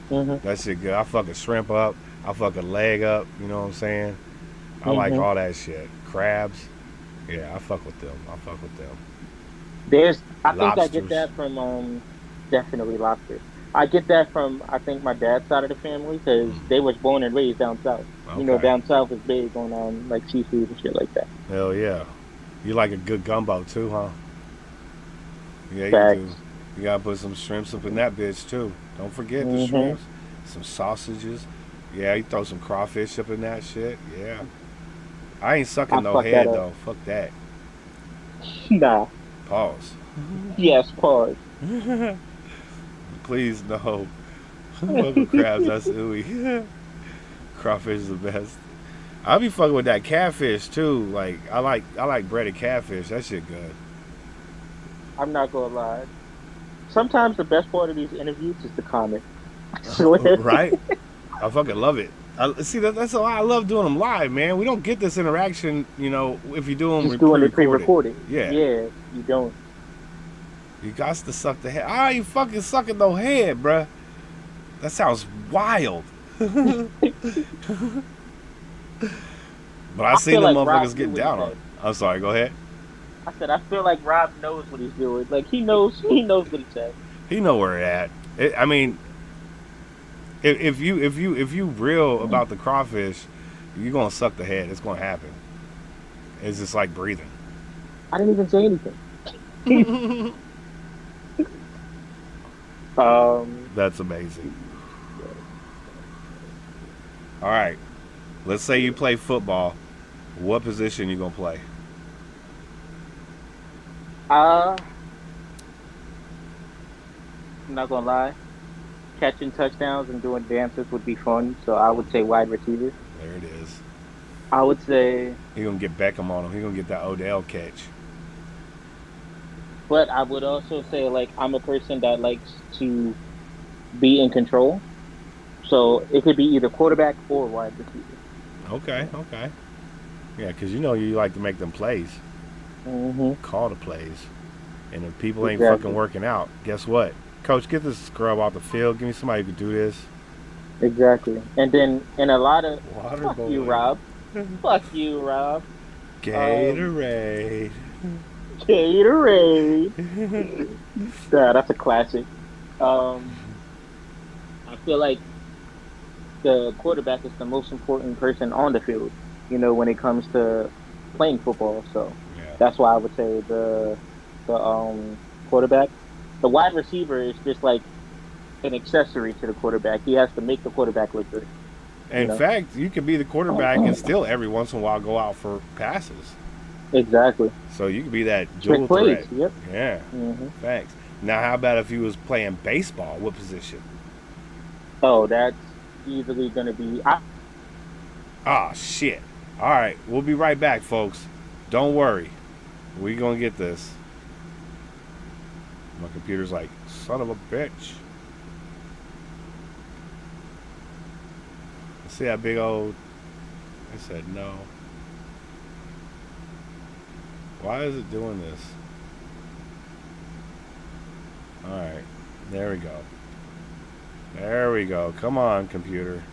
Mm-hmm. That shit good. I fuck a shrimp up. I fuck a leg up. You know what I'm saying? I like all that shit. Crabs. Yeah, I fuck with them. I think I get that from definitely lobster. I get that from I think my dad's side of the family because they was born and raised down south. Okay. You know, down south is big on like seafood and shit like that. Hell yeah. You like a good gumbo too, huh? Yeah, you Facts. do. You gotta put some shrimps up in that bitch too. Don't forget the shrimps. Some sausages. Yeah, you throw some crawfish up in that shit. Yeah. I ain't sucking no head though. Fuck that. Nah. Pause. Yes, pause. Please no. Fucking crabs, that's ooey. Crawfish is the best. I'll be fucking with that catfish too. Like I like breaded catfish. That shit good. I'm not gonna lie. Sometimes the best part of these interviews is the comment. Right? I fucking love it. That's why I love doing them live, man. We don't get this interaction, you know, if you do them just doing it pre-recorded. Yeah, you don't. You got to suck the head. I ain't fucking sucking no head, bruh. That sounds wild. But I seen them motherfuckers get down on it. I'm sorry, go ahead. I said I feel like Rob knows what he's doing. Like he knows what he said. He know where it at. I mean, If you real about the crawfish, you're gonna suck the head. It's gonna happen. It's just like breathing. I didn't even say anything. um, That's amazing. All right, let's say you play football. What position you gonna play? I'm not gonna lie. Catching touchdowns and doing dances would be fun. So I would say wide receiver. There it is. I would say, He gonna get Beckham on him. He gonna get that Odell catch. but I would also say like I'm a person that likes to be in control. So it could be either quarterback or wide receiver. Okay, okay. Yeah, because you know you like to make them plays, Hmm. call the plays, and if people ain't Exactly. fucking working out, guess what? Coach, get this scrub off the field. Give me somebody who can do this. Exactly. And then in a lot of Water fuck you, boy. Rob. Fuck you, Rob. Um, Gatorade. Gatorade. Yeah, that's a classic. Um, I feel like the quarterback is the most important person on the field, when it comes to playing football. So Yeah. that's why I would say the quarterback. The wide receiver is just like an accessory to the quarterback. He has to make the quarterback look good, you In know. fact, you could be the quarterback and still every once in a while go out for passes. Exactly. So you could be that Trick dual plays. threat. Yep. Yeah. Hmm. Thanks. Now, how about if you was playing baseball? What position? Oh, that's easily gonna be. Ah, shit. All right, we'll be right back, folks. Don't worry. We gonna get this. My computer's like, son of a bitch. See that big old... I said no. Why is it doing this? All right, there we go. There we go. Come on, computer.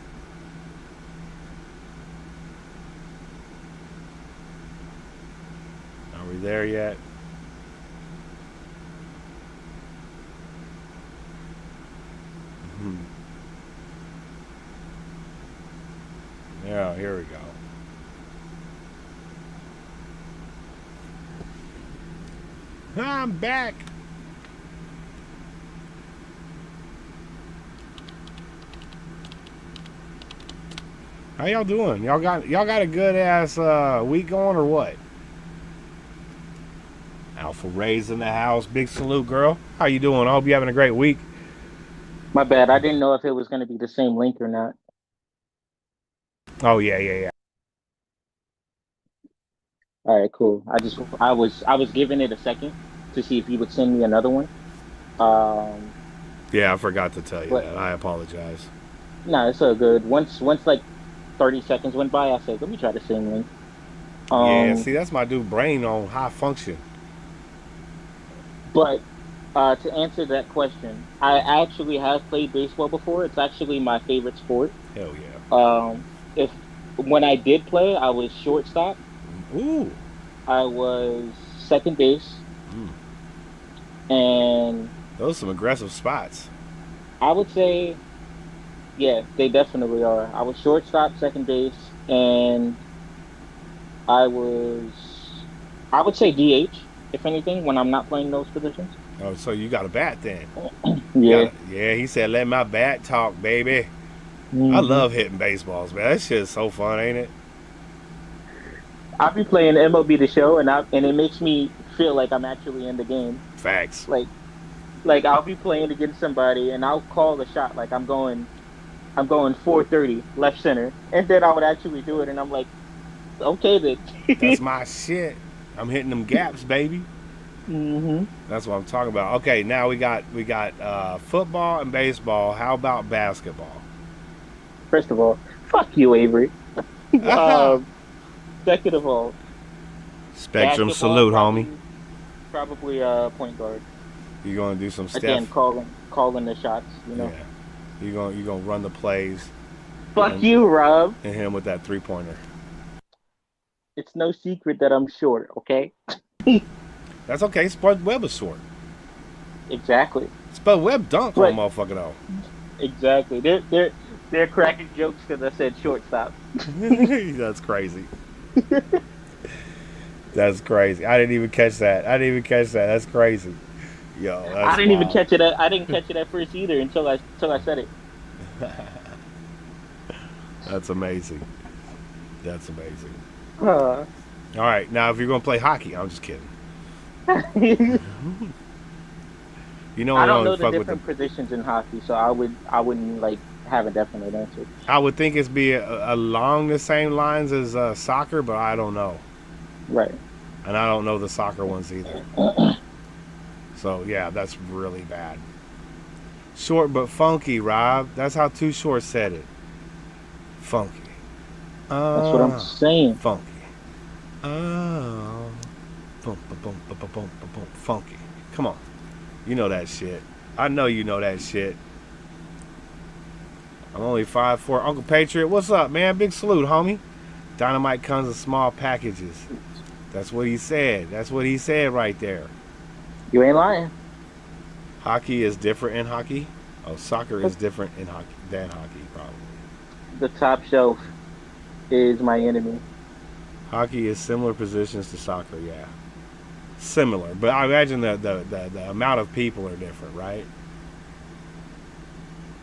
Are we there yet? Hmm. Yeah, here we go. I'm back. How y'all doing? Y'all got a good ass week going or what? Alpha Ray's in the house. Big salute, girl. How you doing? I hope you having a great week. My bad. I didn't know if it was gonna be the same link or not. Oh yeah, yeah, yeah. All right, cool. I was giving it a second to see if you would send me another one. Um, Yeah, I forgot to tell you but that. I apologize. no, it's all good. Once like 30 seconds went by, I said, let me try the same link. Yeah, Um, see, that's my dude brain on high function. but to answer that question, I actually have played baseball before. It's actually my favorite sport. Hell yeah. If when I did play, I was shortstop. Ooh. I was second base, Mm. and Those are some aggressive spots. I would say, yeah, they definitely are. I was shortstop, second base, and I was, I would say DH, if anything, when I'm not playing those positions. Oh, so you got a bat then? You got Yeah. a, yeah, he said, let my bat talk, baby. I Hmm. love hitting baseballs, man. That shit's so fun, ain't it? I'll be playing MLB The Show, and it makes me feel like I'm actually in the game. Facts. Like like I'll be playing against somebody, and I'll call the shot like I'm going 430 left center, and then I would actually do it, and I'm like, okay That's then. my shit. I'm hitting them gaps, baby. Hmm. That's what I'm talking about. Okay, now we got football and baseball. How about basketball? First of all, fuck you, Avery. Aha! Um, Second of all, Spectrum basketball salute, homie. probably point guard. You gonna do some Again, Steph? calling the shots. Yeah. You gonna run the plays Fuck and you, Rob. hit him with that 3-pointer. It's no secret that I'm short. Okay. That's okay. Spud Webb is short. Exactly. Spud Webb dunk on But motherfucker though. Exactly. They're cracking jokes because I said shortstop. That's crazy. That's crazy. I didn't even catch that. That's crazy. Yo, I that's didn't even wild. catch it. I didn't catch it at first either until I said it. That's amazing. That's amazing. Uh, All right, now if you're gonna play hockey, I'm just kidding. I You know, we don't only know the fuck with the. different positions in hockey, so I wouldn't like have a definite answer. I would think it's be along the same lines as soccer, but I don't know, Right. and I don't know the soccer ones either. So yeah, that's really bad. Short but funky, Rob. That's how Too Short said it. Funky. That's what I'm saying. Funky. Oh. Boom, boom, boom, boom, boom, boom, boom, boom. Funky. Come on. You know that shit. I know you know that shit. I'm only 5'4". Uncle Patriot, what's up, man? Big salute, homie. Dynamite comes in small packages. That's what he said. That's what he said right there. You ain't lying. Hockey is different in hockey. Oh, soccer is different in hockey than hockey, probably. The top shelf is my enemy. Hockey is similar positions to soccer, yeah. Similar, but I imagine the amount of people are different, right?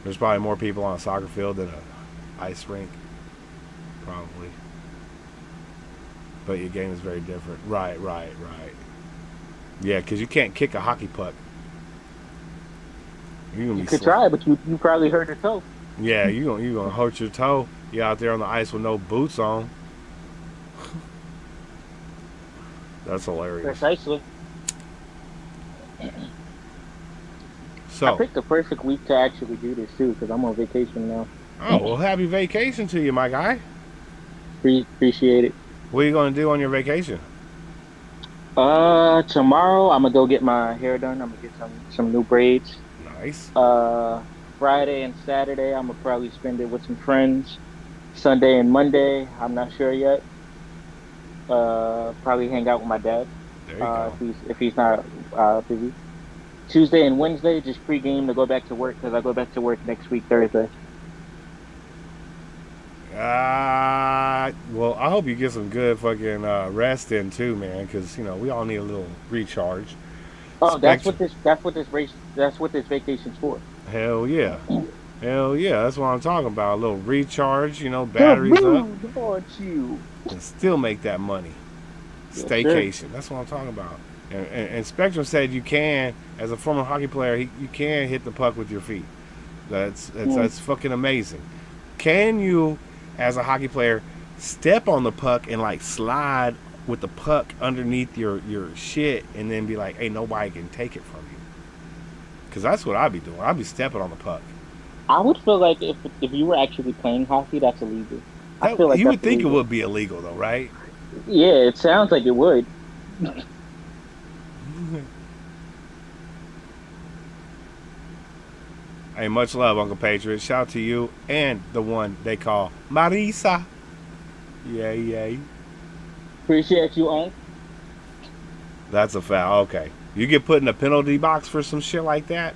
There's probably more people on a soccer field than a ice rink, probably. But your game is very different. Right. Yeah, because you can't kick a hockey puck. You're gonna You be could try, but you probably hurt your toe. Yeah, you gonna hurt your toe. You out there on the ice with no boots on. That's hilarious. Precisely. I So, picked the perfect week to actually do this too, because I'm on vacation now. oh well, happy vacation to you, my guy. Appreciate it. What are you gonna do on your vacation? Tomorrow I'm gonna go get my hair done. I'm gonna get some new braids. Nice. Friday and Saturday I'm gonna probably spend it with some friends. Sunday and Monday I'm not sure yet. Probably hang out with my dad. There you go. If he's not busy. Tuesday and Wednesday just pregame to go back to work because I go back to work next week Thursday. Well, I hope you get some good fucking rest in too, man, because we all need a little recharge. Oh, Spectrum. that's what this vacation's for. Hell yeah. Hell yeah, that's what I'm talking about. A little recharge, batteries up, You. and still make that money. Yes, Staycation. That's what I'm talking about. And Spectrum said you can, as a former hockey player, you can hit the puck with your feet. That's fucking amazing. Can you, as a hockey player, step on the puck and like slide with the puck underneath your shit and then be like, hey, nobody can take it from you? Because that's what I'd be doing. I'd be stepping on the puck. I would feel like if you were actually playing hockey, that's illegal. I feel like You that's would think illegal. it would be illegal though, right? Yeah, it sounds like it would. Hey, much love, Uncle Patriot. Shout out to you and the one they call Marisa. Yay. Appreciate you, Unc. That's a foul. Okay. You get put in a penalty box for some shit like that?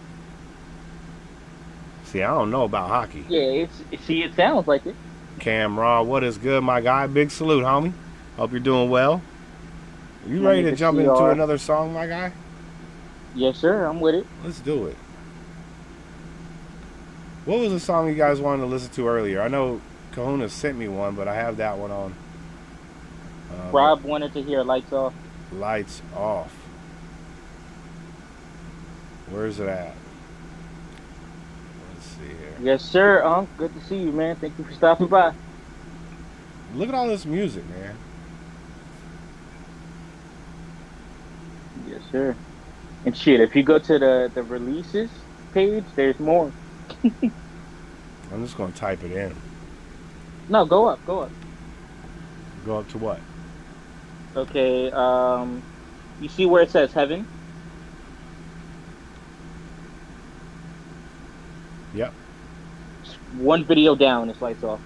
See, I don't know about hockey. Yeah, it sounds like it. Cam Raw, what is good, my guy? Big salute, homie. Hope you're doing well. You ready to jump into another song, my guy? Yes, sir. I'm with it. Let's do it. What was the song you guys wanted to listen to earlier? I know Kahuna sent me one, but I have that one on. Rob wanted to hear "Lights Off." Lights Off. Where's it at? Let's see here. Yes, sir, Unc. Good to see you, man. Thank you for stopping by. Look at all this music, man. Yes, sir. And shit, if you go to the releases page, there's more. I'm just going to type it in. No, go up. Go up to what? Okay. You see where it says heaven? Yep. One video down, it's Lights Off.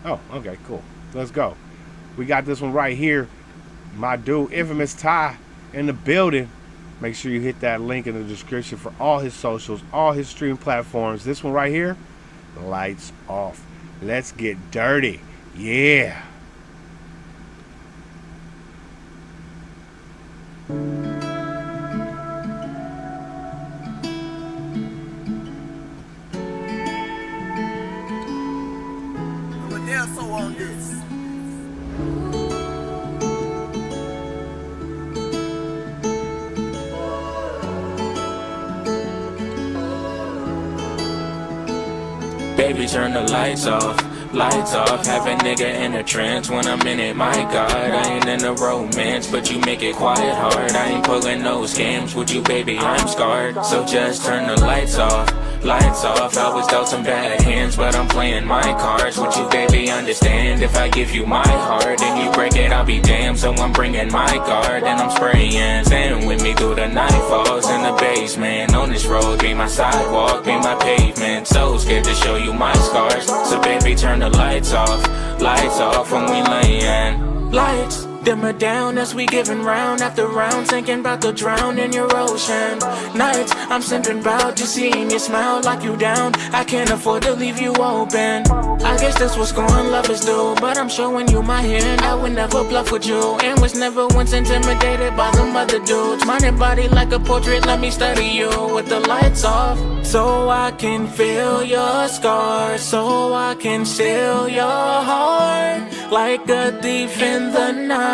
Oh, okay, cool. Let's go. We got this one right here. My dude, Infvmous Ty, in the building. Make sure you hit that link in the description for all his socials, all his streaming platforms. This one right here, lights off. Let's get dirty. Yeah. Baby, turn the lights off. Lights off, have a nigga in a trance when I'm in it, my God. I ain't in a romance, but you make it quiet hard. I ain't pulling no scams with you, baby, I'm scarred. So just turn the lights off. Lights off, I was dealt some bad hands, but I'm playing my cards with you, baby, understand. If I give you my heart and you break it, I'll be damned. So I'm bringing my guard and I'm spraying. Stand with me through the night falls in the basement. On this road, be my sidewalk, be my pavement. So scared to show you my scars. So baby, turn the lights off when we layin'. Lights, dimmer down as we giving round after round, thinking about to drown in your ocean. Nights, I'm simping about just seeing you smile like you down. I can't afford to leave you open. I guess that's what scoring lovers do, but I'm showing you my hand. I would never bluff with you, and was never once intimidated by them other dudes. Mind and body like a portrait, let me study you with the lights off, so I can feel your scars, so I can steal your heart like a thief in the night.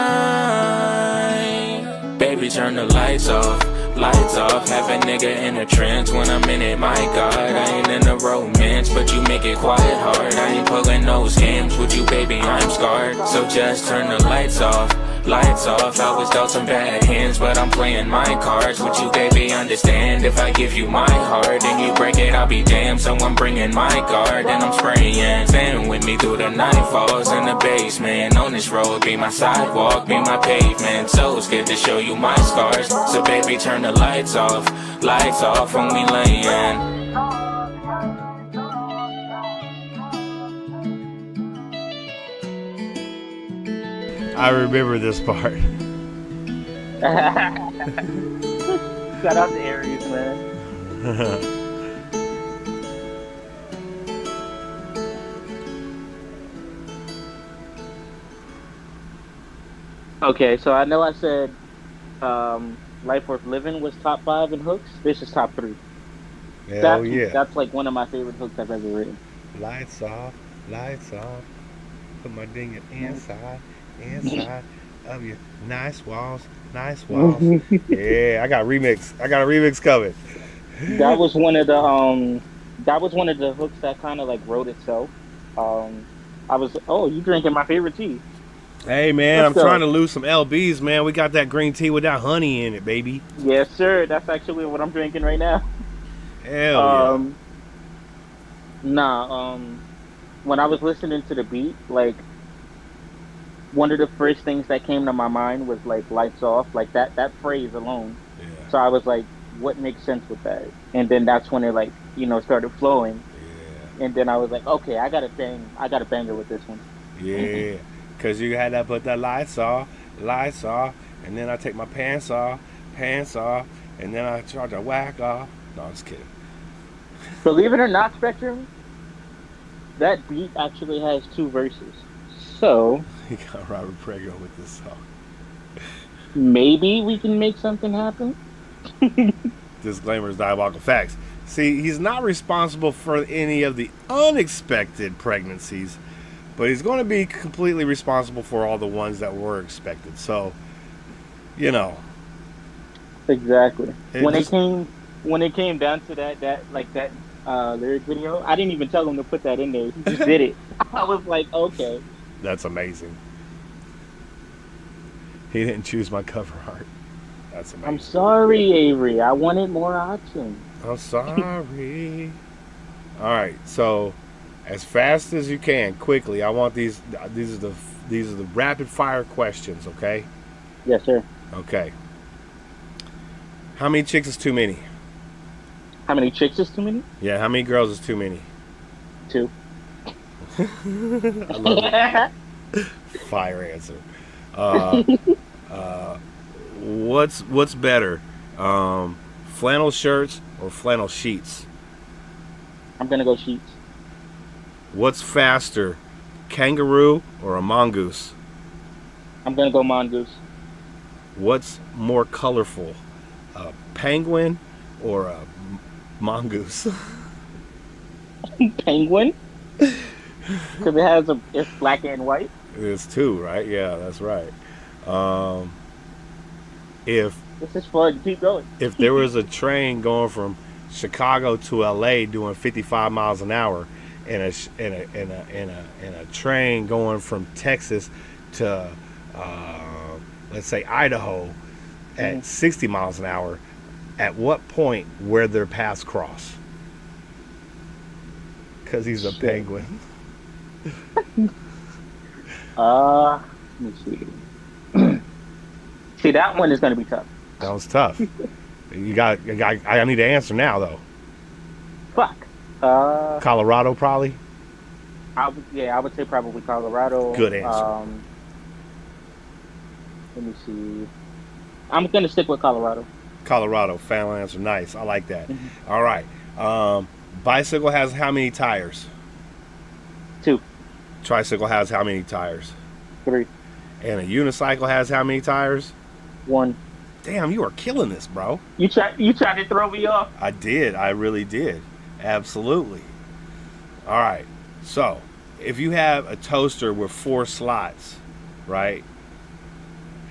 Baby, turn the lights off. Lights off, have a nigga in a trance when I'm in it, my God. I ain't in a romance, but you make it quiet hard. I ain't pulling no scams with you, baby, I'm scarred. So just turn the lights off. Lights off, I was dealt some bad hands, but I'm playing my cards with you, baby, understand. If I give you my heart and you break it, I'll be damned. So I'm bringing my guard and I'm spraying. Stand with me through the night falls in the basement. On this road, be my sidewalk, be my pavement. So scared to show you my scars. So baby, turn the lights off when we layin'. I remember this part. Shout out to Aries, man. Okay, so I know I said Life Worth Living was top 5 in hooks. This is top 3. Hell yeah. That's like one of my favorite hooks I've ever written. Lights off. Put my ding inside of your nice walls. Yeah, I got a remix coming. That was one of the hooks that kind of like wrote itself. You drinking my favorite tea. Hey man, I'm trying to lose some LBs, man. We got that green tea without honey in it, baby. Yes, sir. That's actually what I'm drinking right now. Hell yeah. When I was listening to the beat, like one of the first things that came to my mind was like lights off, like that phrase alone. Yeah. So I was like, what makes sense with that? And then that's when it like, started flowing. Yeah. And then I was like, okay, I got a banger with this one. Yeah. Cause you had to put that lights off, and then I take my pants off, and then I try to whack off. No, I'm just kidding. Believe it or not, Spectrum, that beat actually has 2 verses. So You got Robert Prego with this song. Maybe we can make something happen. Disclaimers, diabolical facts. See, he's not responsible for any of the unexpected pregnancies, but he's going to be completely responsible for all the ones that were expected. So, Exactly. When it came down to that lyric video, I didn't even tell him to put that in there. He just did it. I was like, okay. That's amazing. He didn't choose my cover art. That's amazing. I'm sorry, Avery. I wanted more options. I'm sorry. All right, so as fast as you can, quickly. I want these. These are the rapid fire questions. Okay. Yes, sir. Okay. How many chicks is too many? How many chicks is too many? Yeah. How many girls is too many? 2. I love it. Fire answer. What's better? Flannel shirts or flannel sheets? I'm gonna go sheets. What's faster, kangaroo or a mongoose? I'm gonna go mongoose. What's more colorful, a penguin or a mongoose? Penguin. Because it's black and white. It's two, right? Yeah, that's right. If This is fun. Keep going. if there was a train going from Chicago to LA doing 55 miles an hour, and a train going from Texas to let's say Idaho at 60 miles an hour, at what point where their paths cross? Because he's a penguin. Let me see. See, that one is gonna be tough. That was tough. I need to answer now though. Fuck. Colorado probably. I would say probably Colorado. Good answer. Let me see. I'm gonna stick with Colorado. Colorado, final answer. Nice. I like that. All right. Bicycle has how many tires? 2, Tricycle has how many tires? 3, And a unicycle has how many tires? 1. Damn, you are killing this, bro. You tried to throw me off. I did. I really did. Absolutely. All right. So, if you have a toaster with 4 slots, right?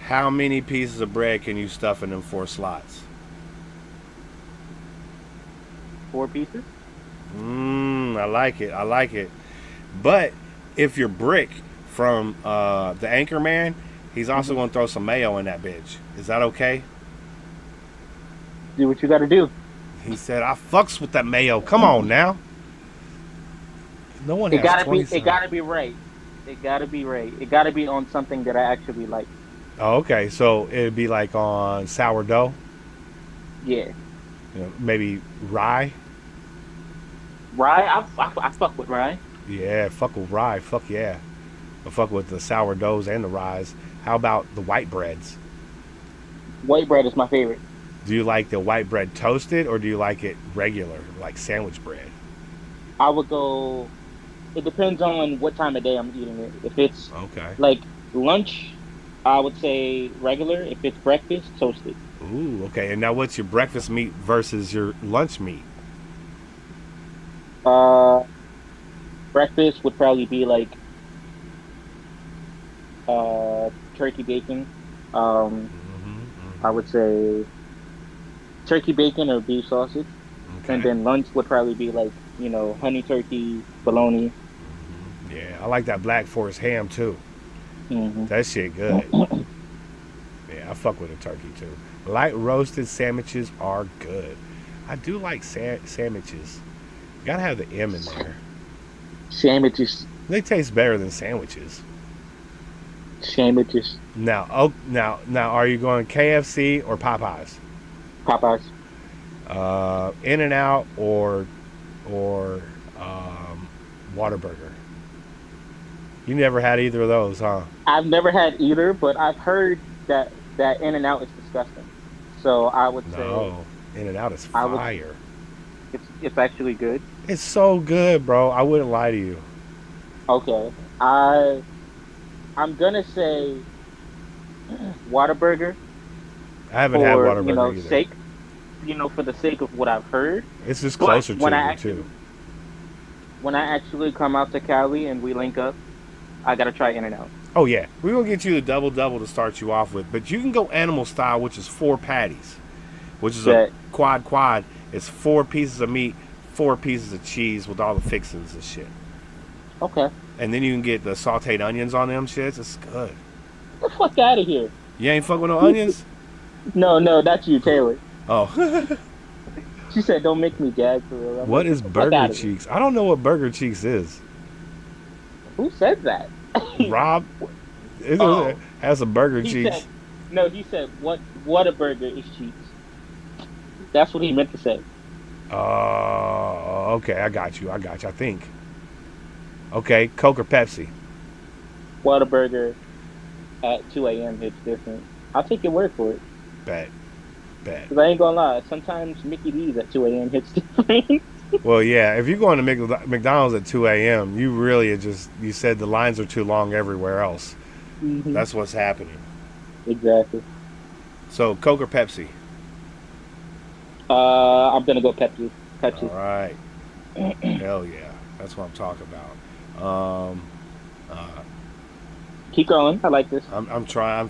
How many pieces of bread can you stuff in them 4 slots? 4 pieces. I like it. I like it. But if you're Brick from the Anchorman, he's also going to throw some mayo in that bitch. Is that okay? Do what you got to do. He said, I fucks with that mayo. Come on now. No one has 20 cents. It gotta be right. It gotta be right. It gotta be on something that I actually like. Oh, okay. So it'd be like on sourdough? Yeah. You know, maybe rye? Rye? I fuck with rye. Yeah, fuck with rye. Fuck yeah. I fuck with the sourdoughs and the ryes. How about the white breads? White bread is my favorite. Do you like the white bread toasted or do you like it regular, like sandwich bread? I would go. It depends on what time of day I'm eating it. If it's Okay. like lunch, I would say regular. If it's breakfast, toasted. Ooh, okay. And now what's your breakfast meat versus your lunch meat? Breakfast would probably be like turkey bacon. I would say turkey bacon or beef sausage. Okay. And then lunch would probably be like, honey turkey, bologna. Yeah, I like that Black Forest ham too. That shit good. Yeah, I fuck with a turkey too. Light roasted sandwiches are good. I do like sandwiches. Gotta have the M in there. Sandwiches. They taste better than sandwiches. Sandwiches. Now, are you going KFC or Popeyes? Popeyes. In-N-Out or Whataburger? You never had either of those, huh? I've never had either, but I've heard that In-N-Out is disgusting. So I would say No, In-N-Out is fire. it's actually good. It's so good, bro. I wouldn't lie to you. Okay. I'm gonna say Whataburger. I haven't had for, Whataburger either. sake. For the sake of what I've heard. It's just But closer to when you, I actually- too. When I actually come out to Cali and we link up, I gotta try In-N-Out. Oh, yeah. We're going to get you the double-double to start you off with. But you can go animal style, which is 4 patties. Which is a quad. It's 4 pieces of meat, 4 pieces of cheese with all the fixings and shit. Okay. And then you can get the sauteed onions on them shits. It's good. Get the fuck out of here. You ain't fuck with no onions? No, that's you, Taylor. Oh. She said, "Don't make me gag for real." What is Fuck Burger outta here. Cheeks? I don't know what Burger Cheeks is. Who said that? Rob Oh. has a Burger He Cheeks. he said, what a burger is cheeks. That's what he meant to say. Okay, I got you, I think. Okay, Coke or Pepsi? What a burger at 2 a.m. hits different. I'll take your word for it. Bet. Bet. 'Cause I ain't gonna lie, sometimes Mickey D's at 2 a.m. hits different. Well, yeah, if you're going to McDonald's at 2 a.m., you really are you said the lines are too long everywhere else. Mm-hmm. That's what's happening. Exactly. So, Coke or Pepsi? I'm gonna go Pepsi. All right. Hell yeah. That's what I'm talking about. Keep going. I like this. I'm trying.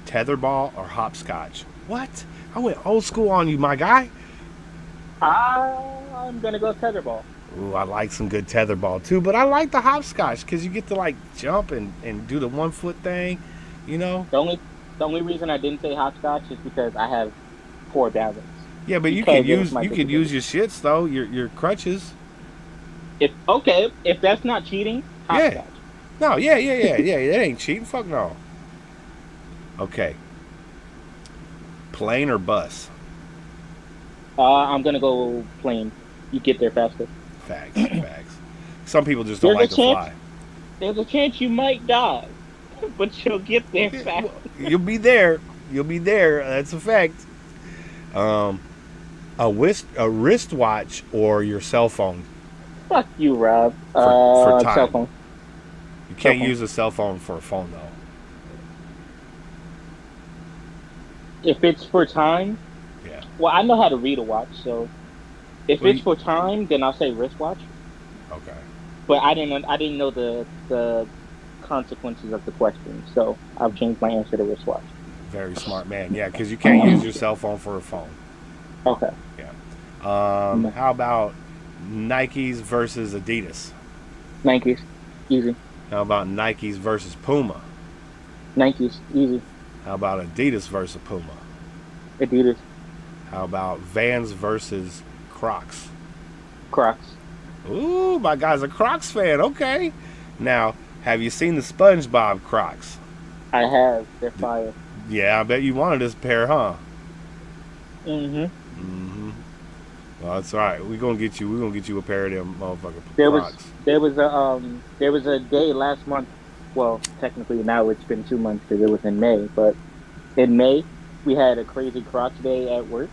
Tetherball or hopscotch? What? I went old school on you, my guy. I'm gonna go tetherball. Ooh, I like some good tetherball too, but I like the hopscotch because you get to like jump and do the 1 foot thing, you know? The only reason I didn't say hopscotch is because I have poor balance. Yeah, but you Because can it was use my you can use your shits though, your crutches. If that's not cheating, hopscotch. Yeah. No, yeah. That ain't cheating. Fuck no. Okay. Plane or bus? I'm gonna go plane. You get there faster. Facts. Some people just don't like to fly. There's a chance you might die, but you'll get there fast. You'll be there. That's a fact. A wristwatch or your cell phone? Fuck you, Rob. For time. Cell phone. You can't Cell phone. use a cell phone for a phone though. If it's for time, Yeah. well, I know how to read a watch, so if Well, it's for time, then I'll say wristwatch. Okay. But I didn't know the consequences of the question, so I've changed my answer to wristwatch. Very smart man. Yeah, because you can't use your cell phone for a phone. Okay. Yeah. How about Nikes versus Adidas? Nikes, easy. How about Nikes versus Puma? Nikes, easy. How about Adidas versus Puma? Adidas, How about Vans versus Crocs? Crocs. Ooh, my guy's a Crocs fan. Okay. Now, have you seen the SpongeBob Crocs? I have. They're fire. Yeah, I bet you wanted this pair, huh? Mm-hmm. Well, that's all right. We're gonna get you a pair of them motherfucking There Crocs. was a day last month. Well, technically now it's been 2 months because it was in May. But in May, we had a crazy Crocs day at work.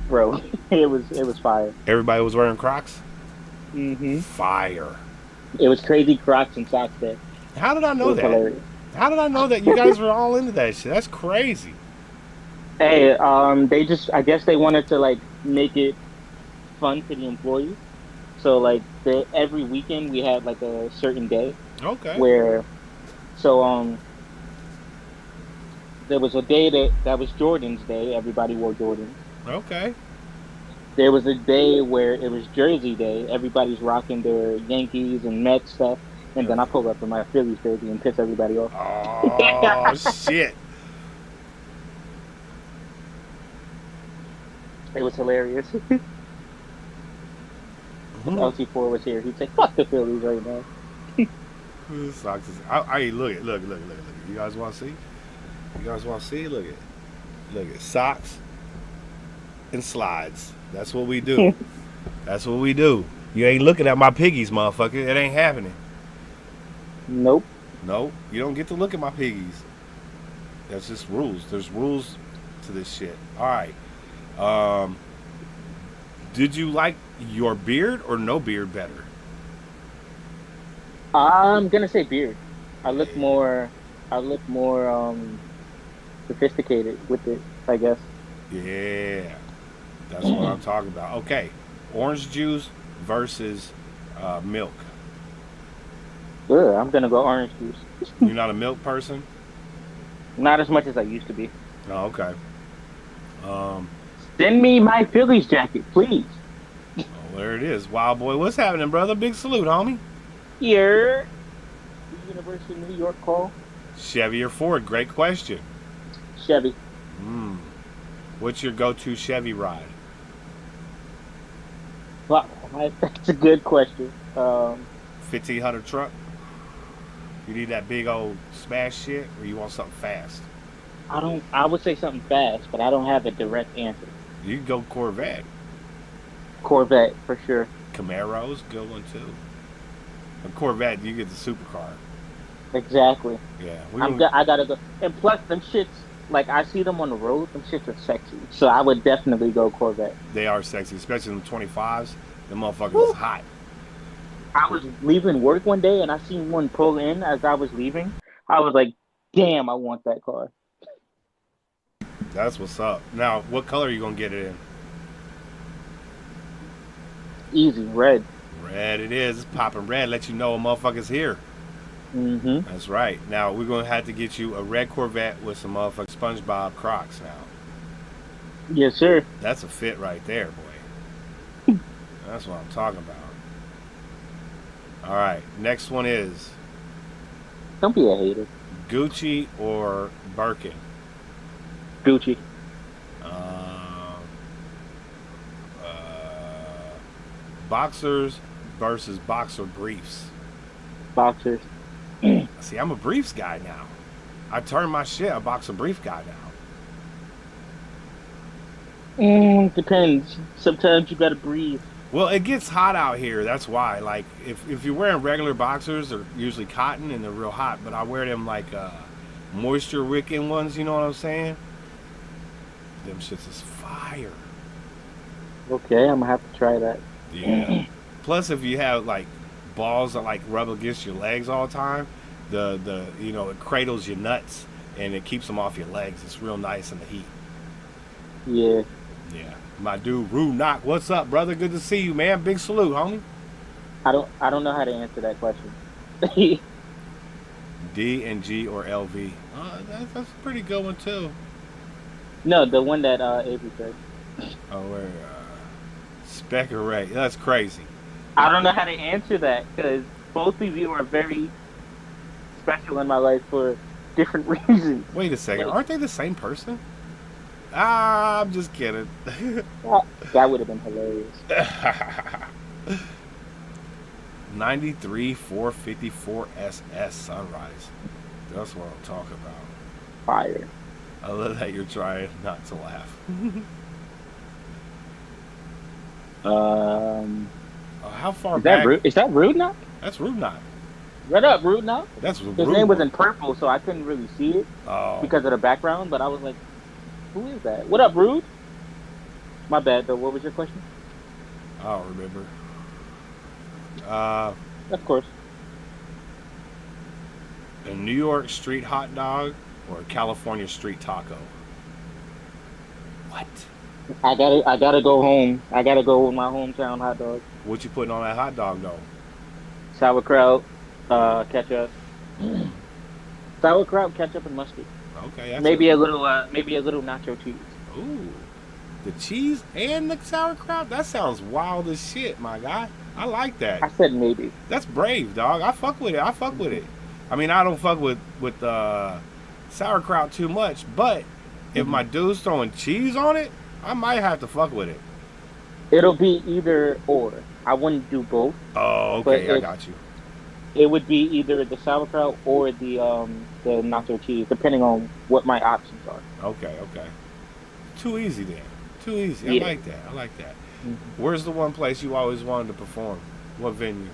Bro, it was fire. Everybody was wearing Crocs? Mm-hmm. Fire. It was crazy Crocs and socks day. How did I know It was that? hilarious. How did I know that you guys were all into that shit? That's crazy. Hey, I guess they wanted to like make it fun for the employees. So like every weekend we had like a certain day Okay. where, there was a day that was Jordan's day. Everybody wore Jordans. Okay. There was a day where it was Jersey Day. Everybody's rocking their Yankees and Mets stuff. And then I pull up in my Phillies jersey and piss everybody off. Oh shit. It was hilarious. LT4 was here. He'd say, "Fuck the Phillies right now." Socks is, I look. You guys want to see? Look at socks and slides. That's what we do. You ain't looking at my piggies, motherfucker. It ain't happening. Nope. No, you don't get to look at my piggies. That's just rules. There's rules to this shit. All right. Did you like your beard or no beard better? I'm gonna say beard. I look more sophisticated with it, I guess. Yeah, that's what I'm talking about. Okay, orange juice versus milk. Ugh, I'm gonna go orange juice. You're not a milk person? Not as much as I used to be. Oh, okay. Send me my Phillies jacket, please. Oh, there it is. Wild boy, what's happening, brother? Big salute, homie. Here. University of New York call. Chevy or Ford? Great question. Chevy. What's your go-to Chevy ride? Wow, that's a good question. 1500 truck? You need that big old smash shit, or you want something fast? I would say something fast, but I don't have a direct answer. You can go Corvette. Corvette, for sure. Camaro's good one too. A Corvette, you get the supercar. Exactly. Yeah, I gotta go. And plus, them shits, like I see them on the road. Them shits are sexy. So I would definitely go Corvette. they are sexy, especially them 25s. The motherfuckers is Woo. hot. I was leaving work one day and I seen one pull in as I was leaving. I was like, damn, I want that car. That's what's up. Now, what color are you gonna get it in? Easy, red. Red it is. It's popping red. Let you know a motherfucker's here. Mm-hmm. That's right. Now we're gonna have to get you a red Corvette with some motherfucking SpongeBob Crocs. Now Yes, sir. that's a fit right there, boy. That's what I'm talking about. All right. Next one is Don't be a hater. Gucci or Birkin. Gucci. Um, boxers versus boxer briefs. Boxers. See, I'm a briefs guy now. I turned my shit a boxer brief guy now. Depends. Sometimes you gotta breathe. Well, it gets hot out here. That's why. Like, if you're wearing regular boxers, they're usually cotton and they're real hot. But I wear them like moisture wicking ones. You know what I'm saying? Them shits is fire. Okay, I'm gonna have to try that. Yeah. Plus, if you have like balls that like rub against your legs all the time, the it cradles your nuts and it keeps them off your legs. It's real nice in the heat. Yeah. Yeah. My dude, Rue Knock, what's up, brother? Good to see you, man. Big salute, homie. I don't know how to answer that question. D and G or LV? That's a pretty good one too. No, the one that Avery said. Oh, where? Spec Array. That's crazy. I don't know how to answer that because both of you are very special in my life for different reasons. Wait a second. Like- Aren't they the same person? Ah, I'm just kidding. That would have been hilarious. 93 454 SS Sunrise. That's what I'm talking about. Fire. I love that you're trying not to laugh. How far Is that back? rude? Is that rude now? That's Rude Knot. What up, rude now? That's His Rude name was One. in purple, so I couldn't really see it Oh, because of the background. But I was like, "Who is that? What up, rude?" My bad, though. What was your question? I don't remember. Of course. A New York street hot dog or a California street taco? What? I gotta go home. I gotta go with my hometown hot dog. What you putting on that hot dog though? Sauerkraut, ketchup. Sauerkraut, ketchup, and mustard. Okay, that's Maybe a little nacho cheese. Ooh, the cheese and the sauerkraut. That sounds wild as shit, my guy. I like I that. said maybe. That's brave, dog. I fuck with it. I fuck with it. I mean, I don't fuck with sauerkraut too much, but if my dude's throwing cheese on it, I might have to fuck with it. It'll be either or. I wouldn't do both. Oh, But okay, I if- got you. It would be either the sauerkraut or the nacho cheese, depending on what my options are. Okay. Too easy then. Too easy. Yeah. I like that. Where's the one place you always wanted to perform? What venue?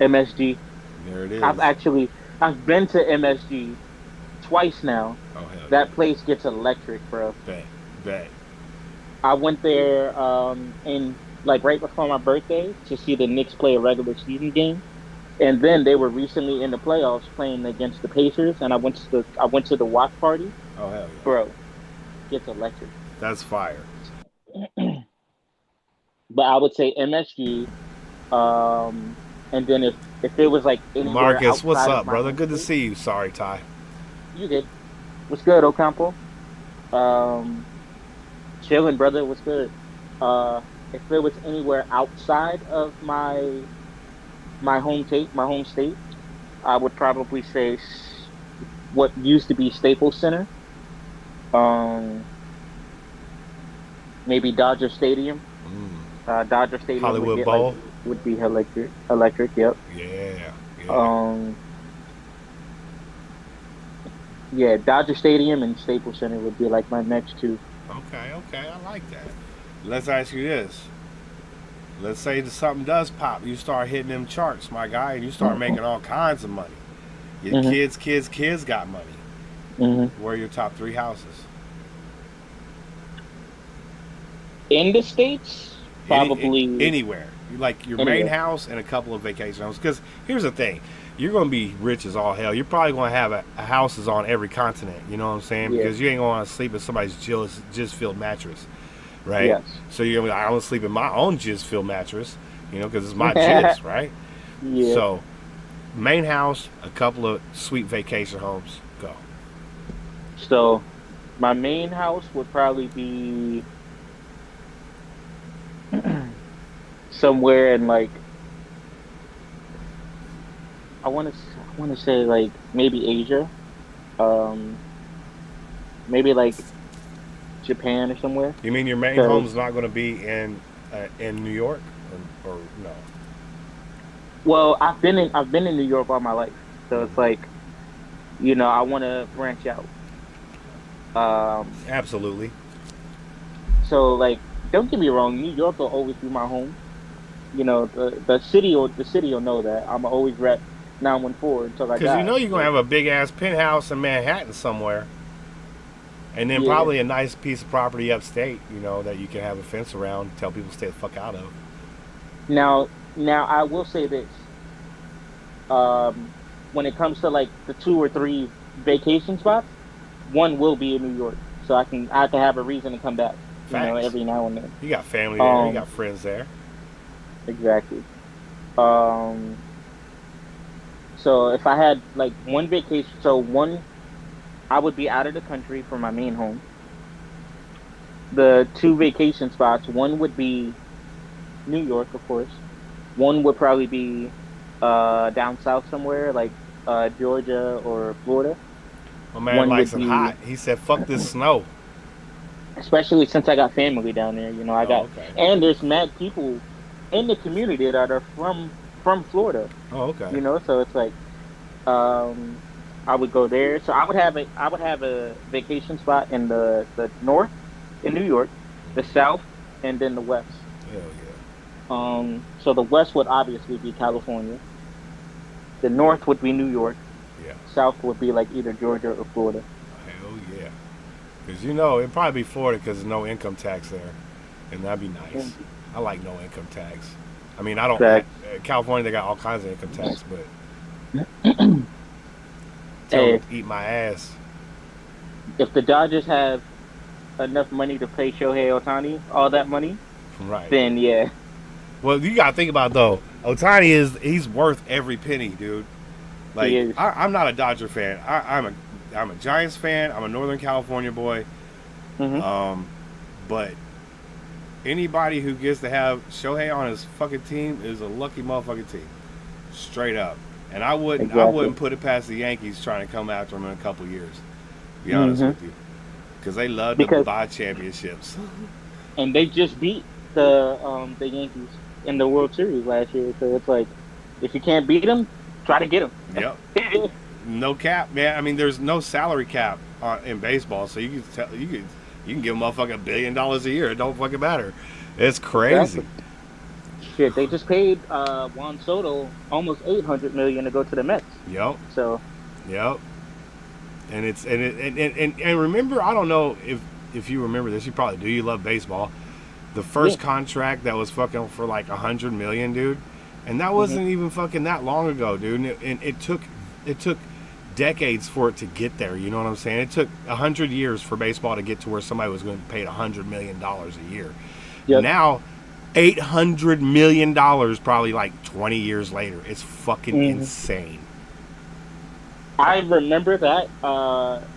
MSG. There it is. I've been to MSG twice now. Oh hell. That place gets electric, bro. Bet. I went there in like right before my birthday to see the Knicks play a regular season game, and then they were recently in the playoffs playing against the Pacers, and I went to the watch party. Oh hell yeah. Bro, gets electric. That's fire. But I would say MSG, and then if it was like anywhere Marcus, what's outside of up, my brother? home Good to state- see you. Sorry, Ty. You good? What's good, Ocampo? Chilling, brother. What's good? If it was anywhere outside of my home state, I would probably say what used to be Staples Center. Maybe Dodger Stadium. Dodger Stadium Hollywood would Bowl? would be electric. Yep. Yeah. Yeah, Dodger Stadium and Staples Center would be like my next two. Okay. I like that. Let's ask you this. Let's say that something does pop. You start hitting them charts, my guy, and you start making all kinds of money. Your kids got money. Mm-hmm. Where are your top 3 houses? In the States, probably Anywhere. Like your main house and a couple of vacation homes. Because here's the thing. You're going to be rich as all hell. You're probably going to have a houses on every continent. You know what I'm saying? Yeah. Because you ain't going to want to sleep in somebody's jizz-filled mattress. Right? Yes. So you're going to be like, I want to sleep in my own jizz-filled mattress. You know, because it's my jizz, right? Yeah. So, main house, a couple of sweet vacation homes. Go. So, my main house would probably be somewhere in like I want to say like maybe Asia, maybe like Japan or somewhere. You mean your main home's not going to be in New York, or no? Well, I've been in New York all my life, so it's like, you know, I want to branch out. Absolutely. So like, don't get me wrong, New York will always be my home. You know, the city will know that I'm always rep 914 until I die. Because you know you're gonna have a big ass penthouse in Manhattan somewhere, and then probably a nice piece of property upstate. You know that you can have a fence around, tell people to stay the fuck out of. Now I will say this. When it comes to like the 2 or 3 vacation spots, one will be in New York, so I can have a reason to come back. You know, every now and then. You got family there, you got friends there. Exactly. So if I had like one vacation, I would be out of the country for my main home. The 2 vacation spots, one would be New York, of course. One would probably be down south somewhere, like Georgia or Florida. My man likes it hot. He said, "Fuck this snow." Especially since I got family down there, you know, and there's mad people in the community that are from Florida. Oh, okay. You know, so it's like, I would go there. So I would have a vacation spot in the north, in New York, the south, and then the west. Hell yeah. So the west would obviously be California. The north would be New York. Yeah. South would be like either Georgia or Florida. Hell yeah. Because you know it'd probably be Florida because there's no income tax there, and that'd be nice. I like no income tax. I mean, I don't. California, they got all kinds of income tax, but tell them to eat my ass. If the Dodgers have enough money to pay Shohei Ohtani all that money, right? Then yeah. Well, you gotta think about though. Ohtani he's worth every penny, dude. Like I'm not a Dodger fan. I'm a Giants fan. I'm a Northern California boy. Mm-hmm. But anybody who gets to have Shohei on his fucking team is a lucky motherfucking team, straight up. And I wouldn't put it past the Yankees trying to come after him in a couple years. To be honest with you, because they love to buy championships. And they just beat the Yankees in the World Series last year, so it's like, if you can't beat them, try to get them. Yep. No cap, man. I mean, there's no salary cap in baseball, so you can give a motherfucker $1 billion a year. It don't fucking matter. It's crazy. Shit, they just paid Juan Soto almost $800 million to go to the Mets. Yep. So. Yep. And it's and remember, I don't know if you remember this. You probably do. You love baseball. The first contract that was fucking for like $100 million, dude, and that wasn't even fucking that long ago, dude. And it took decades for it to get there. You know what I'm saying? It took 100 years for baseball to get to where somebody was going to pay $100 million a year. Yep. Now, $800 million probably like 20 years later. It's fucking insane. I remember that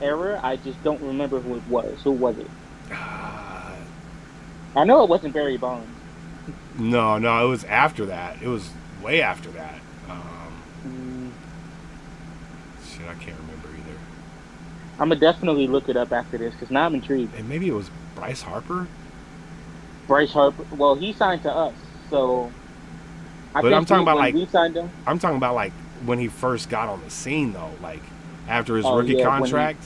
era. I just don't remember who it was. Who was it? I know it wasn't Barry Bonds. No, it was after that. It was way after that. Shit, I can't remember either. I'm going to definitely look it up after this, because now I'm intrigued. And maybe it was Bryce Harper? Bryce Harper. Well, he signed to us, so... But I'm talking about like... we signed him. I'm talking about like when he first got on the scene, though. Like, after his rookie contract.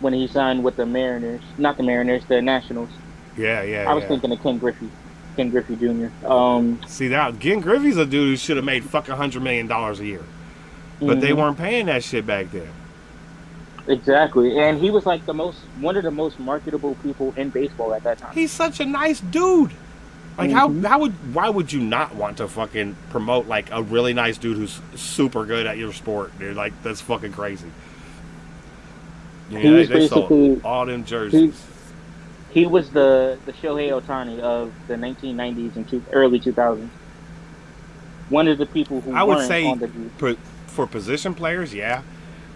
When he signed with the Mariners. Not the Mariners, the Nationals. Yeah. I was thinking of Ken Griffey Jr. See, Ken Griffey's a dude who should have made fucking $100 million a year. but they weren't paying that shit back then. Exactly, and he was like one of the most marketable people in baseball at that time. He's such a nice dude. Like why would you not want to fucking promote like a really nice dude who's super good at your sport, dude? Like that's fucking crazy. You know, they sold all them jerseys. He was the Shohei Ohtani of the 1990s and early 2000s. One of the people who I would weren't say on the for position players, yeah.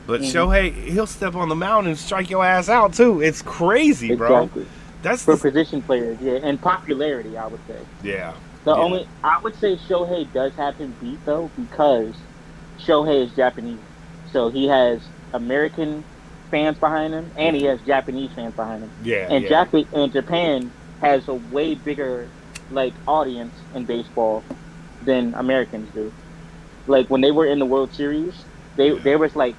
But Shohei, he'll step on the mound and strike your ass out too. It's crazy, bro. Exactly. That's for position players, yeah, and popularity, I would say. Yeah. I would say Shohei does have him beat though because Shohei is Japanese, so he has American fans behind him and he has Japanese fans behind him. Yeah. And Japan has a way bigger like audience in baseball than Americans do. Like when they were in the World Series, there was like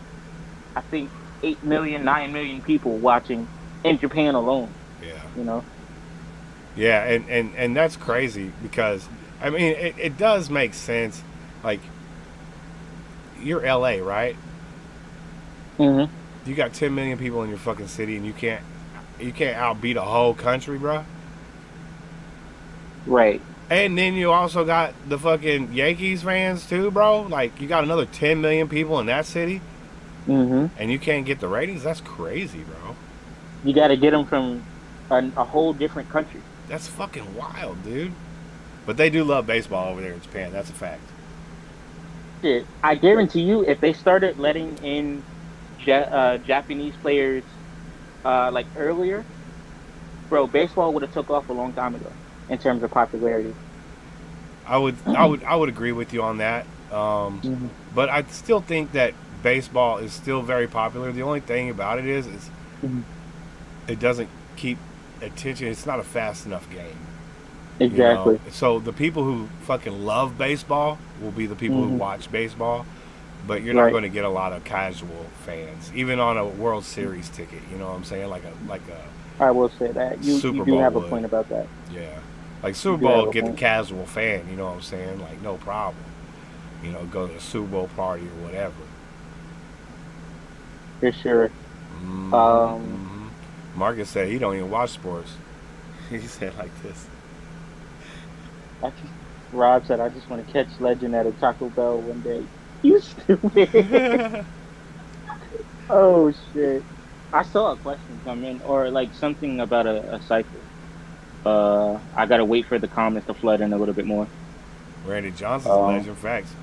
I think 8 million, 9 million people watching in Japan alone. Yeah. You know? Yeah, and that's crazy because I mean it does make sense. Like you're LA, right? Mm-hmm. You got 10 million people in your fucking city and you can't outbeat a whole country, bro. Right. And then you also got the fucking Yankees fans too, bro. Like you got another 10 million people in that city. Mm-hmm. And you can't get the ratings? That's crazy, bro. You got to get them from a whole different country. That's fucking wild, dude. But they do love baseball over there in Japan. That's a fact. Shit, I guarantee you, if they started letting in Japanese players like earlier, bro, baseball would have took off a long time ago in terms of popularity. I would agree with you on that. But I still think that baseball is still very popular. The only thing about it is it doesn't keep attention. It's not a fast enough game. Exactly. You know? So the people who fucking love baseball will be the people who watch baseball, but you're not going to get a lot of casual fans, even on a World Series ticket. You know what I'm saying? Like a I will say that you do have a point about that. Yeah, like Super Bowl get the casual fan. You know what I'm saying? Like no problem. You know, go to a Super Bowl party or whatever. For sure. Marcus said he don't even watch sports. He said like this. Rob said, I just want to catch Legend at a Taco Bell one day. You stupid. Oh, shit. I saw a question come in, or like something about a cipher. I got to wait for the comments to flood in a little bit more. Randy Johnson's a legend, facts.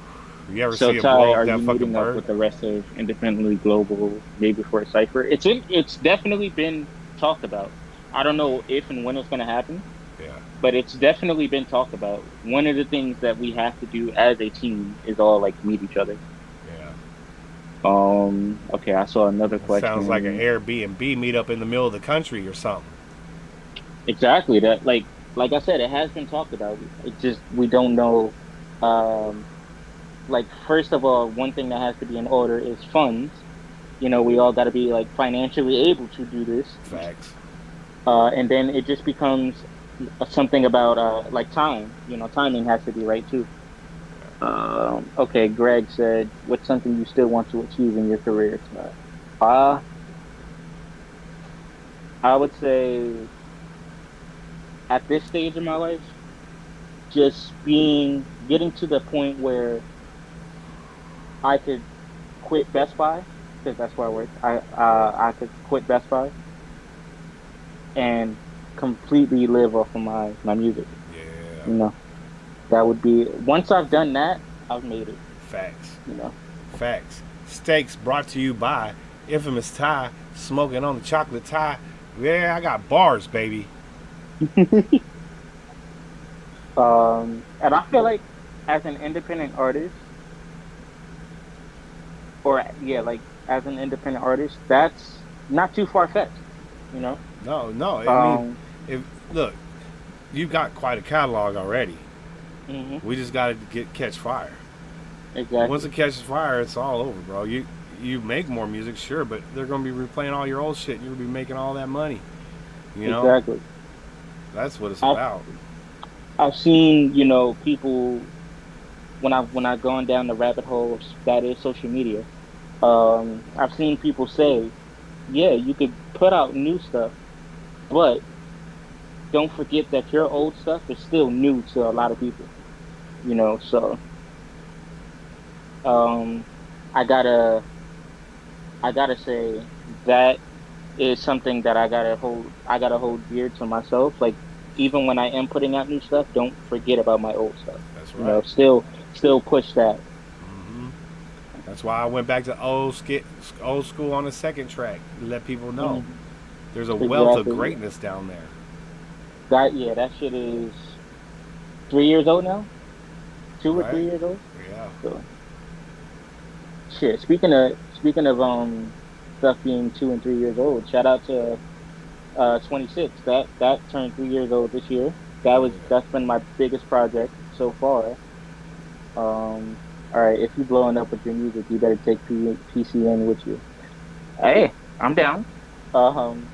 You ever So see him Ty, blow are up that you fucking meeting up bird? with the rest of Independently Global maybe for a cipher? It's definitely been talked about. I don't know if and when it's going to happen. Yeah. But it's definitely been talked about. One of the things that we have to do as a team is all like meet each other. Yeah. Okay, I saw another question. Sounds like an Airbnb meetup in the middle of the country or something. Exactly. That like I said, it has been talked about. It's just we don't know. Like first of all, one thing that has to be in order is funds. You know, we all got to be like financially able to do this. Facts. And then it just becomes something about like time. You know, timing has to be right too. Okay, Greg said, what's something you still want to achieve in your career? I would say at this stage in my life, just getting to the point where I could quit Best Buy, because that's where I work. I could quit Best Buy and completely live off of my music. Yeah. You know, that would be, once I've done that, I've made it. Facts. You know. Facts. Steaks brought to you by Infvmous Ty, smoking on the chocolate tie. Yeah, I got bars, baby. And I feel like as an independent artist, as an independent artist, that's not too far-fetched, you know? No. I mean, look, you've got quite a catalog already. We just got to catch fire. Exactly. Once it catches fire, it's all over, bro. You make more music, sure, but they're going to be replaying all your old shit. You're going to be making all that money. You know? Exactly. That's what it's about. I've seen, you know, people when I gone down the rabbit hole that is social media, I've seen people say, yeah, you could put out new stuff, but don't forget that your old stuff is still new to a lot of people. So um, I gotta I gotta say that is something that I gotta hold dear to myself. Like even when I am putting out new stuff, don't forget about my old stuff. That's right. Still push that. That's why I went back to old school on the second track to let people know Mhm. there's a wealth of Exactly. greatness down there. That shit is 3 years old now, 2 or 3 Right? years old. Yeah. So shit. Speaking of stuff being 2 and 3 years old, shout out to 26. That turned 3 years old this year. That's been my biggest project so far. All right, if you blowing up with your music, you better take PCN with you. Hey, I'm down. Um,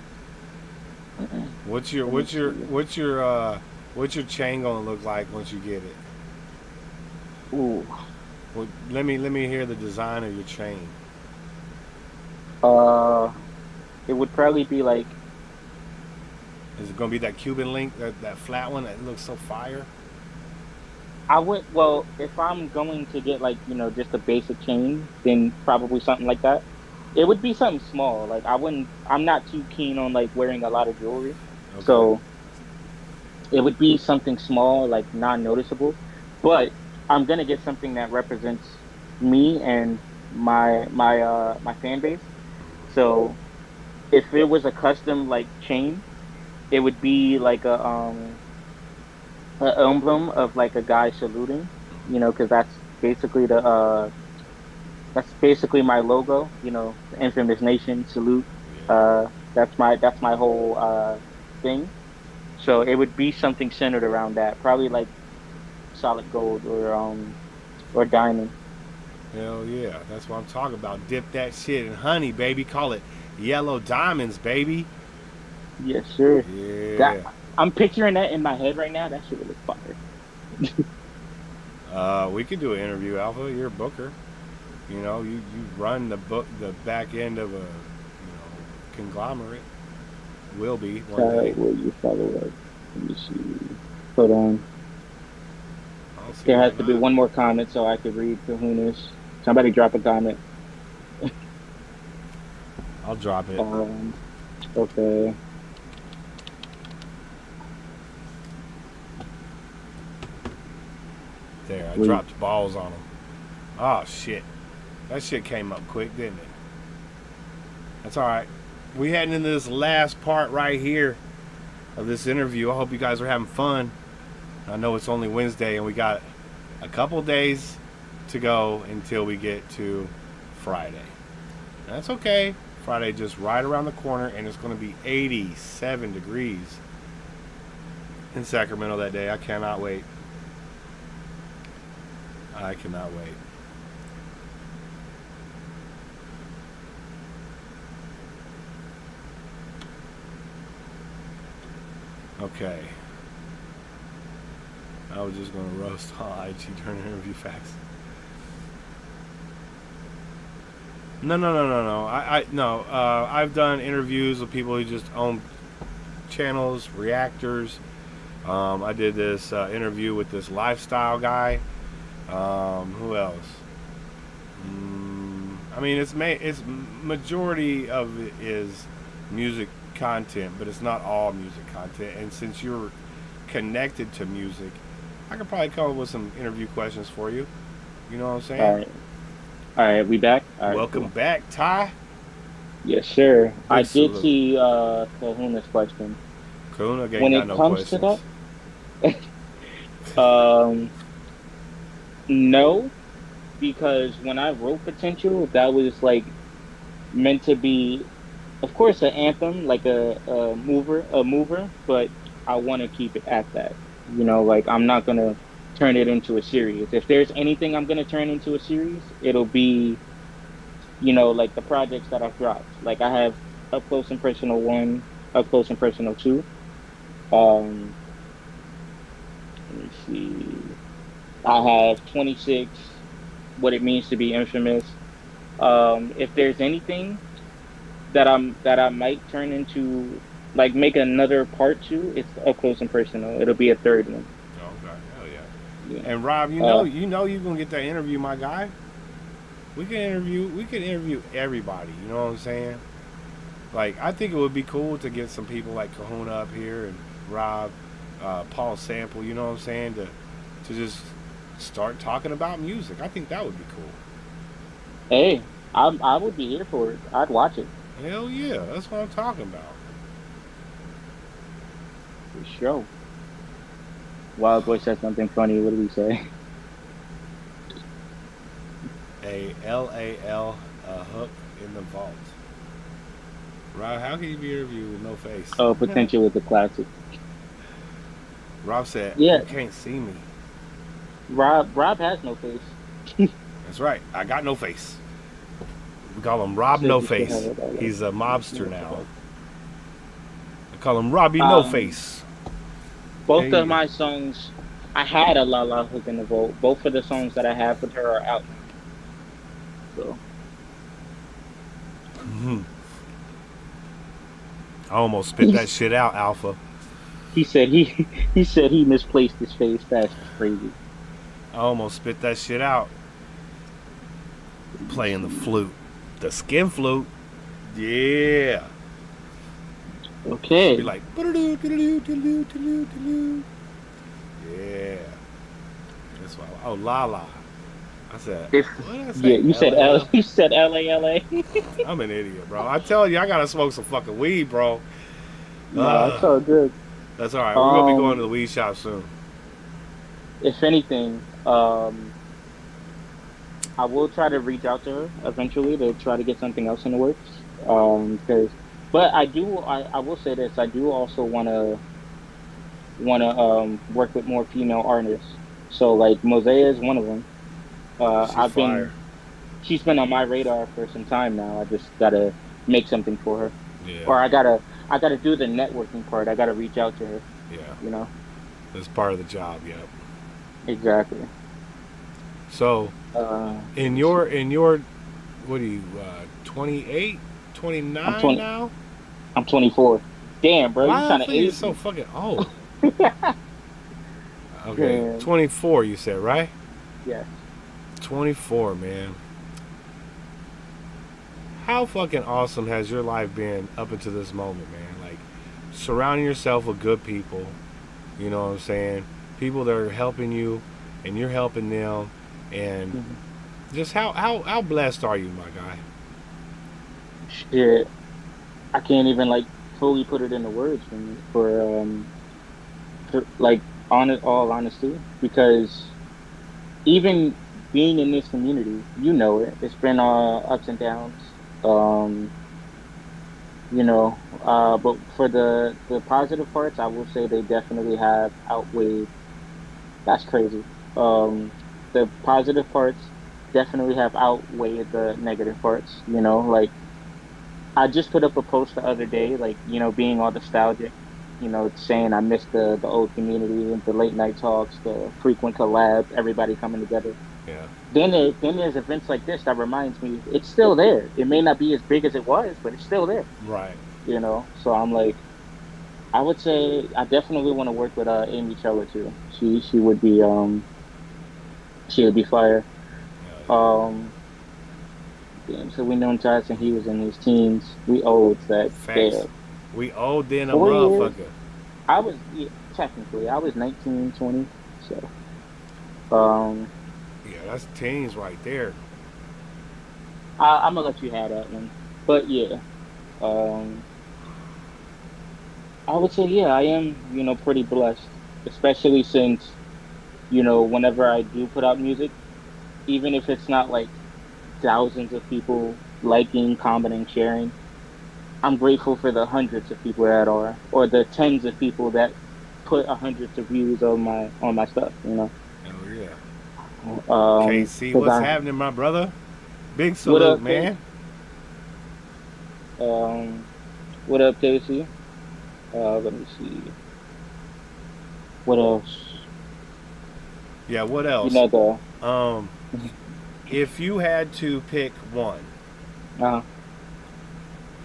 What's your let me what's your see. what's your uh what's your chain gonna look like once you get it? Ooh, Well, let me hear the design of your chain. uh, it would probably be like Is it gonna be that Cuban link, that flat one that looks so fire? I would. Well, if I'm going to get like just a basic chain, then probably something like that. It would be something small. Like I wouldn't. I'm not too keen on like wearing a lot of jewelry, Okay. so it would be something small, like non-noticeable. But I'm gonna get something that represents me and my fan base. So if it was a custom like chain, it would be like a emblem of like a guy saluting, because that's basically my logo, the infamous nation salute. That's my whole thing. So it would be something centered around that, probably like solid gold or diamond. Hell yeah, that's what I'm talking about. Dip that shit in honey, baby. Call it yellow diamonds, baby. Yes, sir. That Yeah. I'm picturing that in my head right now. That shit would look fire. We could do an interview, Alpha. You're a booker. You run the back end of a conglomerate. Will be one day. Will you follow up? Let me see. Hold on. I don't see There why has to be not. one more comment so I could read Kahuna's. Somebody drop a comment. I'll drop it. Um, okay. There, I Wait. dropped balls on them. Oh shit, that shit came up quick, didn't it? That's all right. We heading into this last part right here of this interview. I hope you guys are having fun. I know it's only Wednesday and we got a couple days to go until we get to Friday. That's okay. Friday just right around the corner and it's going to be 87 degrees in Sacramento that day. I cannot wait. I cannot wait. Okay. I was just going to roast on IG during interview facts. No. No. I've done interviews with people who just own channels, reactors. I did this interview with this lifestyle guy. Who else? I mean, it's majority of it is music content, but it's not all music content. And since you're connected to music, I could probably come up with some interview questions for you. You know what I'm All saying? right. All right. We back. All right. Welcome Cool. back, Ty. Yes, sir. I Big did salute. see Kahuna's question. Kuna ain't When got it no comes to questions. that, um, no, because when I wrote Potential, that was like meant to be, of course, an anthem, like a mover, but I want to keep it at that. Like I'm not gonna turn it into a series. If there's anything I'm gonna turn into a series, it'll be, like the projects that I've dropped. Like I have Up Close and Personal 1, Up Close and Personal 2. Um, let me see. I have 26, what it means to be infamous. If there's anything that I might turn into, like make another part to, it's up close and personal. It'll be a third one. Okay, hell yeah. Yeah. And Rob, you know you're gonna get that interview, my guy. We can interview everybody, you know what I'm saying? Like, I think it would be cool to get some people like Kahuna up here and Rob, Paul Sample, you know what I'm saying, to just start talking about music. I think that would be cool. Hey, I would be here for it. I'd watch it Hell yeah, that's what I'm talking about. for sure. Wild Boy said something funny. What did he say? A LAL hook in the vault. Rob, how can you be interviewed with no face? Oh, potential with the classic. Rob said, Yeah. "You can't see me." Rob has no face. That's right. I got no face. We call him Rob Said No you should Face. have it that way. He's a mobster now. I call him Robbie No Face. Both Hey. of my songs, I had a La La hook in the vault. Both of the songs that I have with her are out now. So I almost spit that shit out, Alpha. he said he said he misplaced his face. That's crazy. I almost spit that shit out. Playing the flute. The skin flute. Yeah. Okay. Be like, "Doo-doo, doo-doo, doo-doo, doo-doo, doo-doo." Yeah. That's why. Oh, La La. I said, If what did I say? yeah, you said LAL? You said LA. I'm an idiot, bro. I tell you, I gotta smoke some fucking weed, bro. No, it's all good. That's all right. We're gonna be going to the weed shop soon. If anything, I will try to reach out to her eventually to try to get something else in the works. Because, but I will say this. I do also wanna work with more female artists. So like Mosea is one of them. She's fire. She's been on my radar for some time now. I just gotta make something for her, Yeah. or I gotta do the networking part. I gotta reach out to her. Yeah. You know. That's part of the job. Yep. Exactly. So, in your, what are you, 28, 29 now? I'm 24. Damn, bro, Why you trying I to think you're age so me. fucking old? Okay, Yeah. 24. You said, right? Yes. 24, man. How fucking awesome has your life been up until this moment, man? Like, surrounding yourself with good people, you know what I'm saying? People that are helping you, and you're helping them, and just how blessed are you, my guy? Shit. I can't even like fully put it into words for like all honesty, because even being in this community, you know it. It's been ups and downs. But for the positive parts, I will say they definitely have outweighed. That's crazy. The positive parts definitely have outweighed the negative parts. You know, like I just put up a post the other day, like, being all nostalgic, saying I miss the old community, the late night talks, the frequent collabs, everybody coming together. Yeah. Then there's events like this that reminds me it's still there. It may not be as big as it was, but it's still there. Right. So I'm like, I would say I definitely want to work with Amy Chella too. She would be fire. Damn, so we known Tyson, he was in his teens. We old that. Facts. We old then a 4 years. motherfucker. I was technically I was 19, 20. So Yeah, that's teens right there. I'm gonna let you have that one. But yeah, I would say yeah, I am pretty blessed, especially since whenever I do put out music, even if it's not like thousands of people liking, commenting, sharing, I'm grateful for the hundreds of people that are, or the tens of people that put hundreds of views on my stuff. Oh yeah. KC, 'Cause what's happening, my brother? Big What salute, up, man. What up, Casey? Let me see. What else? Yeah, what else? You know If you had to pick one, the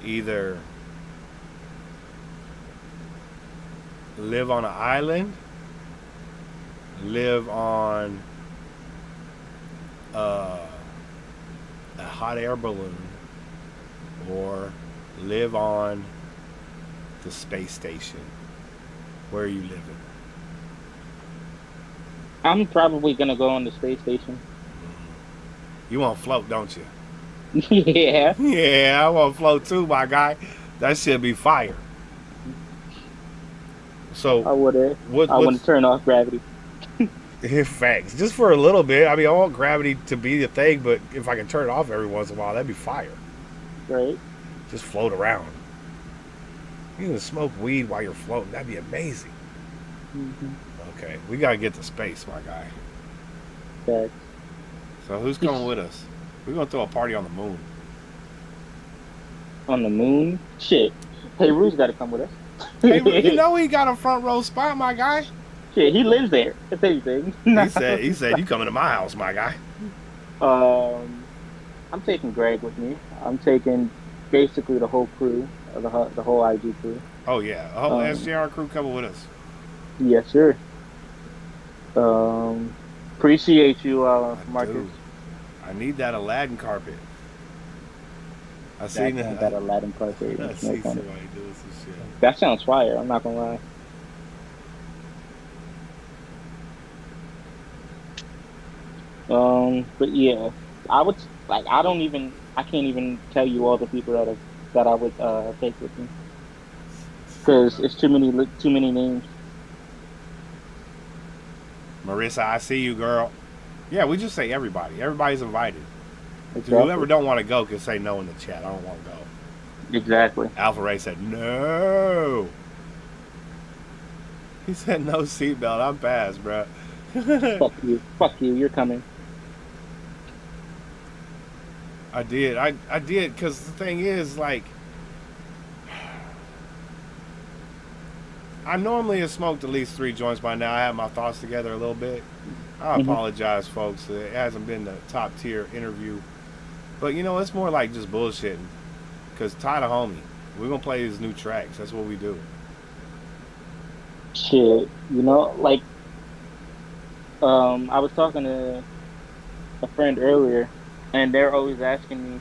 either live on an island, live on a hot air balloon, or live on the space station. Where are you living? I'm probably gonna go on the space station. You want to float, don't you? Yeah. Yeah, I want to float too, my guy. That should be fire. So I would have. I want what's to turn off gravity. facts? Just for a little bit. I mean, I want gravity to be the thing, but if I can turn it off every once in a while, that'd be fire. Right. Just float around. You can smoke weed while you're floating. That'd be amazing. Okay, we gotta get to space, my guy. Facts. So who's coming with us? We're gonna throw a party on the moon. On the moon? Shit. Hey, Rue's got to come with us. Hey, you know he got a front row spot, my guy. Shit, he lives there. If anything. He said you coming to my house, my guy. I'm taking Greg with me. I'm taking basically the whole crew, the whole IG crew. Oh yeah, the whole SJR crew coming with us. Yes, sir. Appreciate you, Marcus. Dude, I need that Aladdin carpet. I seen that Aladdin carpet. I see somebody doing some shit. That sounds fire. I'm not gonna lie. But yeah, I would like. I can't even tell you all the people that I would take with me, because it's too many names. Marissa, I see you, girl. Yeah, we just say everybody. Everybody's invited. Exactly. Whoever don't want to go can say no in the chat. I don't want to go. Exactly. Alpha Ray said no. He said no seatbelt. I'm past, bro. Fuck you. Fuck you. You're coming. I did. I did, because the thing is, like, I normally have smoked at least 3 joints by now. I have my thoughts together a little bit. I apologize, folks. It hasn't been the top tier interview. But, you know, it's more like just bullshitting. Because Ty the homie, we're going to play his new tracks. That's what we do. Shit. You know, like, I was talking to a friend earlier, and they're always asking me,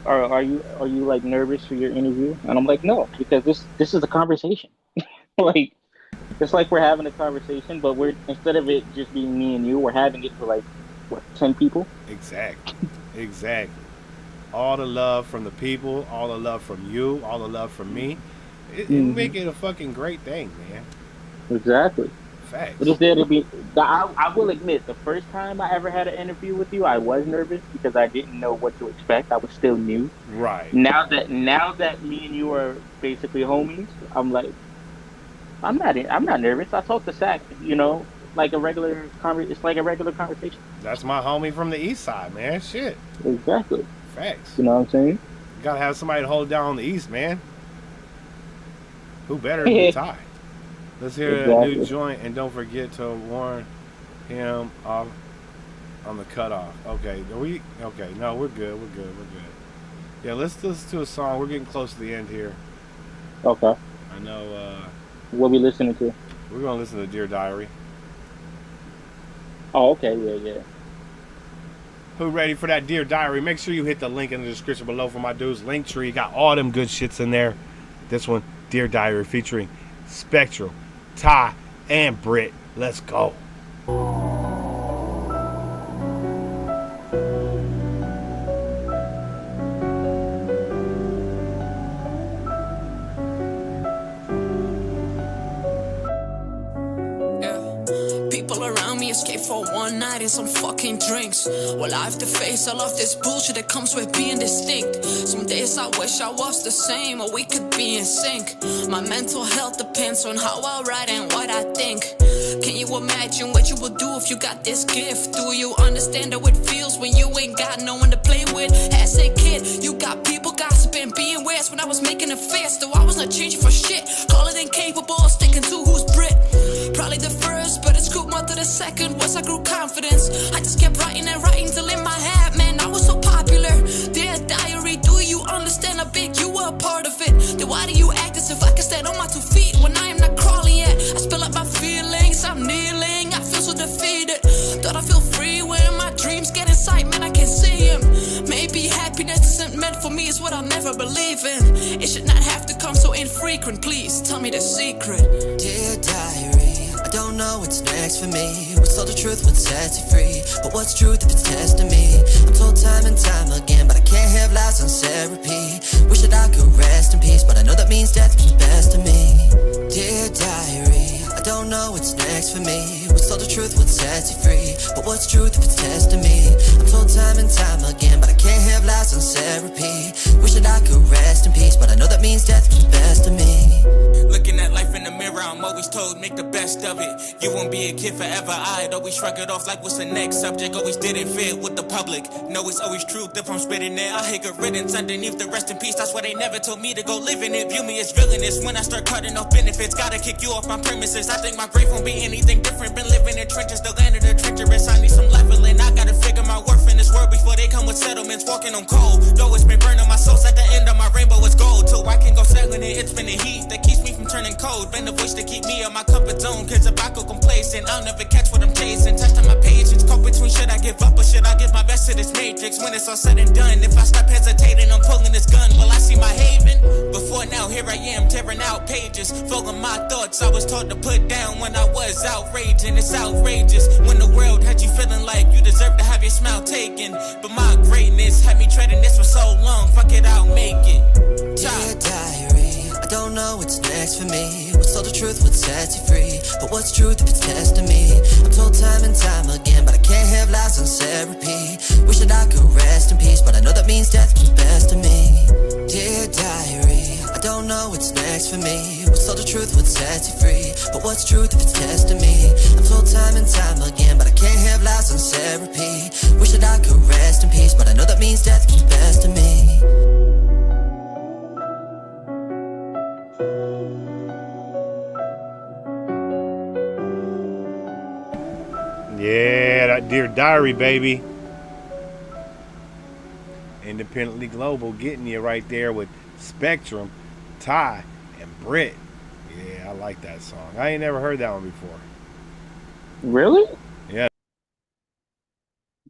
are you like nervous for your interview? And I'm like, no, because this is a conversation. Like, it's like we're having a conversation, but instead of it just being me and you, we're having it for like, what, 10 people? Exactly. All the love from the people, all the love from you, all the love from me. It make it a fucking great thing, man. Exactly. Facts. But it's there to be. I will admit, the first time I ever had an interview with you, I was nervous because I didn't know what to expect. I was still new. Right. Now that me and you are basically homies, I'm like, I'm not nervous. I talk to Sack, you know, like a regular it's like a regular conversation. That's my homie from the east side, man. Shit. Exactly. Facts. You know what I'm saying? You gotta have somebody to hold it down on the east, man. Who better than Ty? Let's hear a new joint, and don't forget to warn him off on the cutoff. Okay, okay, no, we're good. Yeah, let's listen to a song. We're getting close to the end here. Okay. I know. What we listening to? We're gonna listen to Dear Diary. Oh, okay, yeah. Who ready for that Dear Diary? Make sure you hit the link in the description below for my dude's Linktree. Got all them good shits in there. This one, Dear Diary, featuring Spectral, Ty, and Britt. Let's go. People around me escape for one night and some fucking drinks. Well, I have to face all of this bullshit that comes with being distinct. Some days I wish I was the same, or we could be in sync. My mental health depends on how I write and what I think. Can you imagine what you would do if you got this gift? Do you understand how it feels when you ain't got no one to play with? As a kid, you got people gossiping, being worse when I was making a fist. Though I was not changing for shit, call it incapable, sticking to who's Brit. Probably the first, but it's cool, mother the second words, I grew confidence. I just kept writing and writing till in my head, man, I was so popular. Dear diary, do you understand how big you were a part of it? Then why do you act as if I can stand on my 2 feet when I am not crawling yet? I spill out my feelings, I'm kneeling, I feel so defeated. Thought I feel free when my dreams get inside, man, I can't see him. Maybe happiness isn't meant for me, is what I'll never believe in. It should not have to come so infrequent, please tell me the secret. Dear diary, I don't know what's next for me. What's all the truth, what sets you free? But what's truth if it's testing me? I'm told time and time again, but I can't have lies on therapy. Wish that I could rest in peace, but I know that means death comes best to me. Dear diary, I don't know what's next for me. What's all the truth, what sets you free? But what's truth if it's testing me? I'm told time and time again, but I can't have lies on therapy. Wish that I could rest in peace, but I know that means death comes best to me. Looking at life in the mirror, I'm always told, make the best of it. You won't be a kid forever, I'd always shrug it off like what's the next subject. Always didn't fit with the public. No, it's always truth if I'm spitting it. I hate good riddance underneath the rest in peace. That's why they never told me to go live in it. View me as villainous when I start cutting off benefits. Gotta kick you off my premises. I think my grave won't be anything different. Been living in trenches, the land of the treacherous. I need some leveling. I gotta figure my worth in this world before they come with settlements. Walking on cold, though it's been burning my soul. At the end of my rainbow is gold. Till I can go sailing it. It's been the heat that keeps me from turning cold. Been the voice to keep me in my comfort zone. Cause if I go complacent, I'll never catch what I'm chasing. Testing my patience, caught between should I give up or should I give my best to this matrix? When it's all said and done, if I stop hesitating, I'm pulling this gun. Will I see my haven? Before now, here I am, tearing out pages, filling my thoughts I was taught to put down when I was outraging. It's outrageous when the world had you feeling like you deserve to have your smile taken. But my greatness had me treading this for so long. Fuck it, I'll make it. Dear diary, I don't know what's next for me. What's all the truth, what sets you free? But what's truth if it's testing me? I'm told time and time again, but I can't have lies on therapy. Wish that I could rest in peace, but I know that means death comes best to me. Dear diary, I don't know what's next for me. What's all the truth, what sets you free? But what's truth if it's testing me? I'm told time and time again, but I can't have lies on therapy. Wish that I could rest in peace, but I know that means death comes best to me. Yeah, that Dear Diary, baby. Independently Global getting you right there with Spectrum, Ty, and Britt. Yeah, I like that song. I ain't never heard that one before. Really? Yeah.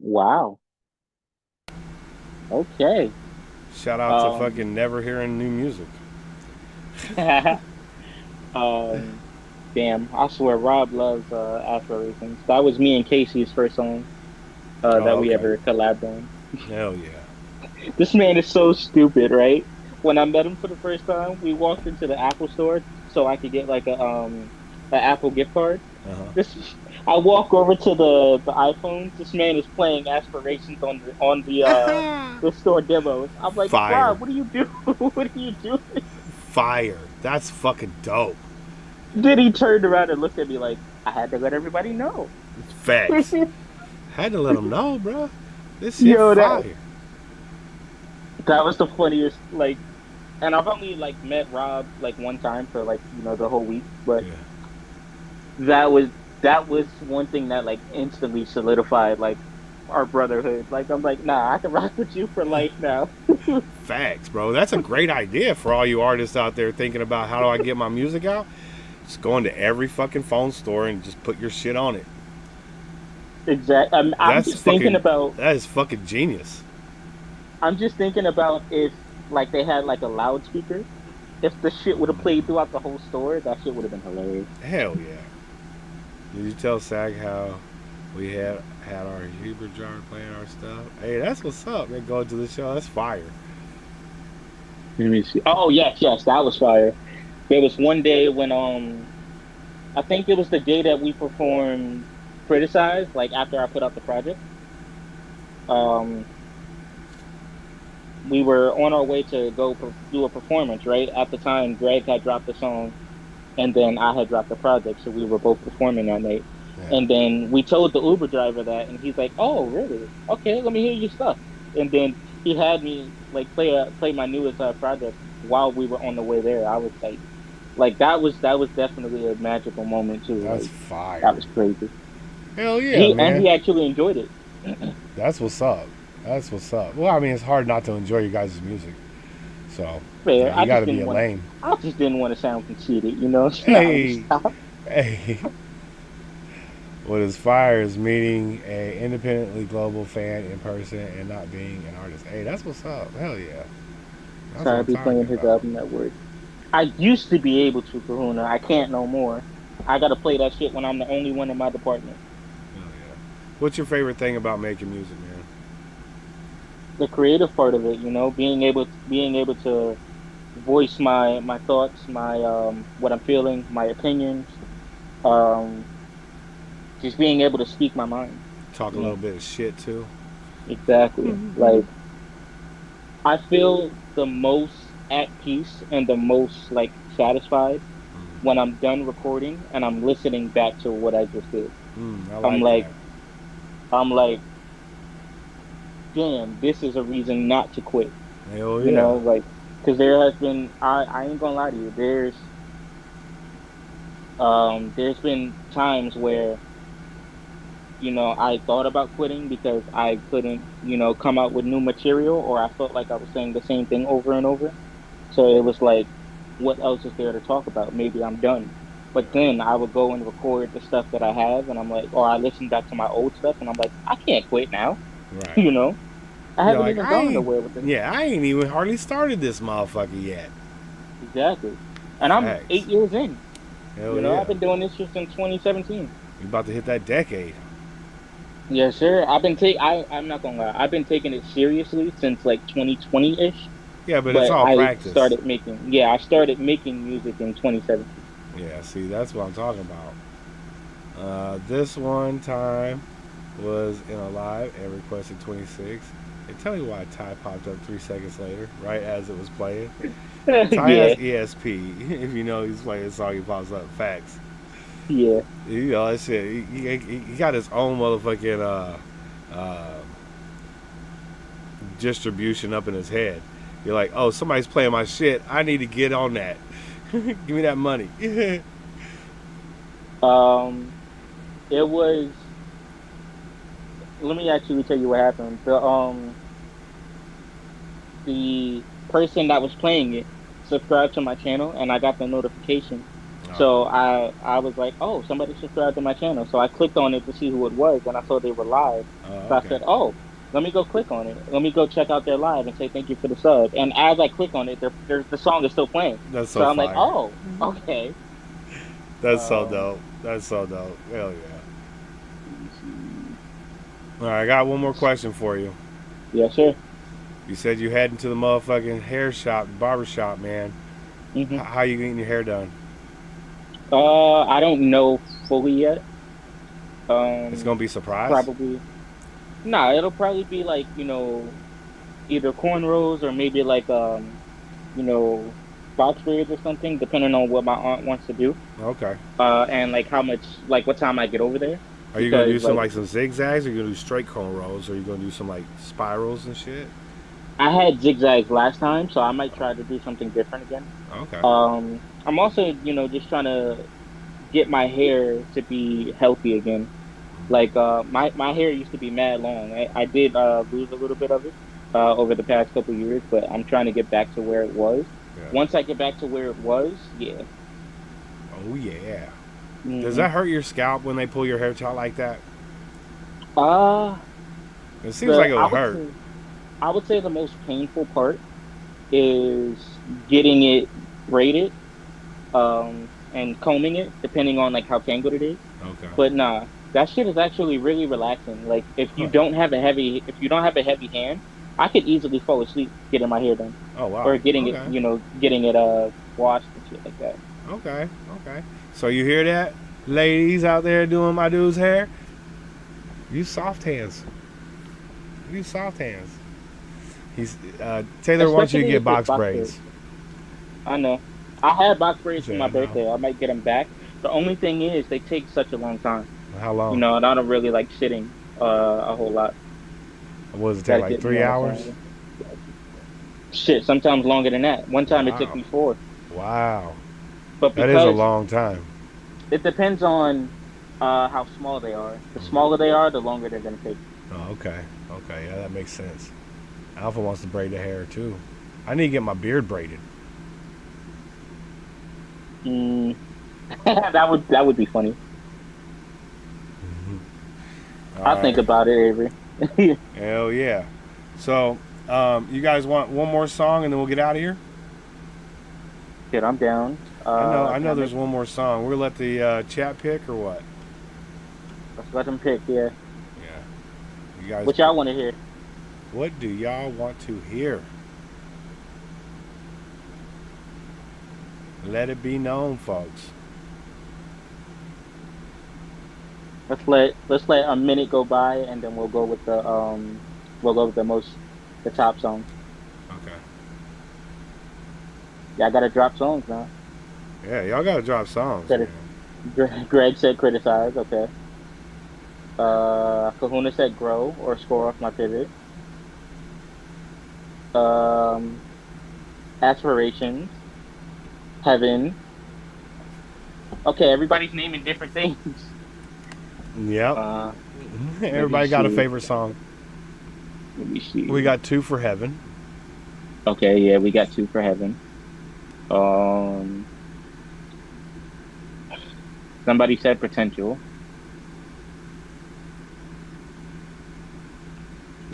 Wow. Okay. Shout out to fucking never hearing new music. Damn, I swear Rob loves Aspirations. That was me and Casey's first song that we ever collabed on. Hell yeah. This man is so stupid, right? When I met him for the first time, we walked into the Apple store so I could get like a an Apple gift card. I walk over to the iPhones. This man is playing Aspirations on the store demos. I'm like, Fire. Rob, what are you doing? What are you doing? Fire. That's fucking dope. Then he turned around and looked at me like, I had to let everybody know. Facts. Had to let them know, bro. This shit fire. That was the funniest, like, and I've only like met Rob like one time for like, you know, the whole week, but that was one thing that like instantly solidified like our brotherhood. Like I'm like, nah, I can rock with you for life now. Facts, bro. That's a great idea for all you artists out there thinking about how do I get my music out. Just go into every fucking phone store and just put your shit on it. Exactly. I'm just thinking about that is fucking genius. I'm just thinking about if like they had like a loudspeaker, if the shit would have played throughout the whole store, that shit would have been hilarious. Hell yeah. Did you tell Sag how we had our Huber jar playing our stuff? Hey, that's what's up. Man, going to the show. That's fire. Let me see. Oh yes, that was fire. There was one day when I think it was the day that we performed Criticized, like after I put out the project. We were on our way to go do a performance, right? At the time, Greg had dropped the song, and then I had dropped the project, so we were both performing that night. Yeah. And then we told the Uber driver that, and he's like, "Oh, really? Okay, let me hear your stuff." And then he had me like play my newest project while we were on the way there. I was like that was definitely a magical moment too. That's like, fire. That was crazy. Hell yeah, man. And he actually enjoyed it. That's what's up. That's what's up. Well, I mean, it's hard not to enjoy your guys' music. So, Fair. you got to be a lame. I just didn't want to sound conceited, you know. Hey, hey. What is fire is meeting a independently global fan in person and not being an artist. Hey, that's what's up. Hell yeah. That's Sorry, what I be I'm playing talking his about. album at work. I used to be able to, Kahuna. I can't no more. I gotta play that shit when I'm the only one in my department. Hell yeah. What's your favorite thing about making music, man? The creative part of it, you know, being able to voice my thoughts, my what I'm feeling, my opinions, um, just being able to speak my mind. Talk a You little know, bit of shit too. exactly. Like I feel the most at peace and the most like satisfied when I'm done recording and I'm listening back to what I just did. I I'm like like, that. I'm like, damn, this is a reason not to quit. Hell You know, yeah. like, because there has been, I ain't gonna lie to you, there's been times where, you know, I thought about quitting because I couldn't, you know, come out with new material, or I felt like I was saying the same thing over and over. So it was like, what else is there to talk about? Maybe I'm done. But then I would go and record the stuff that I have, and I'm like, or I listen back to my old stuff, and I'm like, I can't quit now. Right. You know, I You're haven't like, even gone nowhere with it. I ain't even hardly started this motherfucker yet. Exactly. And I'm Facts. 8 years in. Hell You know, I've yeah. been doing this shit since 2017. You about to hit that decade. Yes, sir. I'm not gonna lie. I've been taking it seriously since like 2020-ish. Yeah, but it's But all practice. I started making music in 2017. Yeah, see, that's what I'm talking about. This one time was in a live and requested 26. And tell me why Ty popped up 3 seconds later, right as it was playing. Ty has Yeah, ESP. If you know he's playing a song, he pops up. Facts. yeah. You know that shit. He got his own motherfucking distribution up in his head. You're like, oh, somebody's playing my shit. I need to get on that. Give me that money. Um, it was. Let me actually tell you what happened. The person that was playing it subscribed to my channel, and I got the notification. So I was like, oh, somebody subscribed to my channel. So I clicked on it to see who it was, and I saw they were live. So I Okay. said, oh, let me go click on it. Let me go check out their live and say thank you for the sub. And as I click on it, the song is still playing. That's So so I'm like, fire. oh, okay. That's so Um, dope. That's so dope. Hell yeah. All right, I got one more question for you. yes, sir. You said you heading to the motherfucking hair shop, barber shop, man. hmm How you getting your hair done? I don't know fully yet. It's gonna be a surprise. Probably. Nah, it'll probably be like, you know, either cornrows or maybe like you know, box braids or something, depending on what my aunt wants to do. Okay. And like how much, like what time I get over there. Are you gonna do Because some like like some zigzags, or you gonna do straight cornrows, or you gonna do some like spirals and shit? I had zigzags last time, so I might try to do something different again. Okay. I'm also, you know, just trying to get my hair to be healthy again. Like my hair used to be mad long. I did lose a little bit of it over the past couple years, but I'm trying to get back to where it was. Yeah. Once I get back to where it was, yeah. Oh yeah. Does hmm that hurt your scalp when they pull your hair out like that? Uh It seems like it I would would hurt. say the most painful part is getting it braided and combing it, depending on like how tangled it is. Okay. But nah, that shit is actually really relaxing. Like Huh. if you don't have a heavy hand, I could easily fall asleep getting my hair done Oh wow. or getting it, Okay. you know, getting it washed and shit like that. Okay. Okay. So you hear that, ladies out there doing my dude's hair? Use soft hands. Use soft hands. He's Taylor wants you to Especially get if it's box box braids. I know. I had box braids for Yeah, my I know. birthday. I might get them back. The only thing is they take such a long time. How You long? know, and I don't really like sitting a whole lot. What does it take? Gotta Like get me 3 on the hours? phone. Shit, sometimes longer than that. One time it took Wow. me 4. Wow. But That is a because long time. it depends on How small they are. The smaller they are, the longer they're gonna take. Oh, okay. Okay, yeah, that makes sense. Alpha wants to braid the hair too. I need to get my beard braided. That would be funny. I'll think about it, Avery. Hell yeah. So, you guys want one more song and then we'll get out of here? Shit, I'm down. I know there's one more song. We'll let the chat pick or what? Let's let them pick, yeah. Yeah. You guys. What y'all want to hear? What do y'all want to hear? Let it be known, folks. Let's let a minute go by, and then we'll go with the top song. Okay. Yeah, I gotta drop songs now. Yeah, y'all gotta drop songs. Greg said criticize. Okay. Kahuna said grow or score off my pivot. Aspirations. Heaven. Okay, everybody's naming different things. Yep. Everybody got a favorite song. Let me see. We got 2 for Heaven. Okay, yeah, we got 2 for Heaven. Somebody said Potential.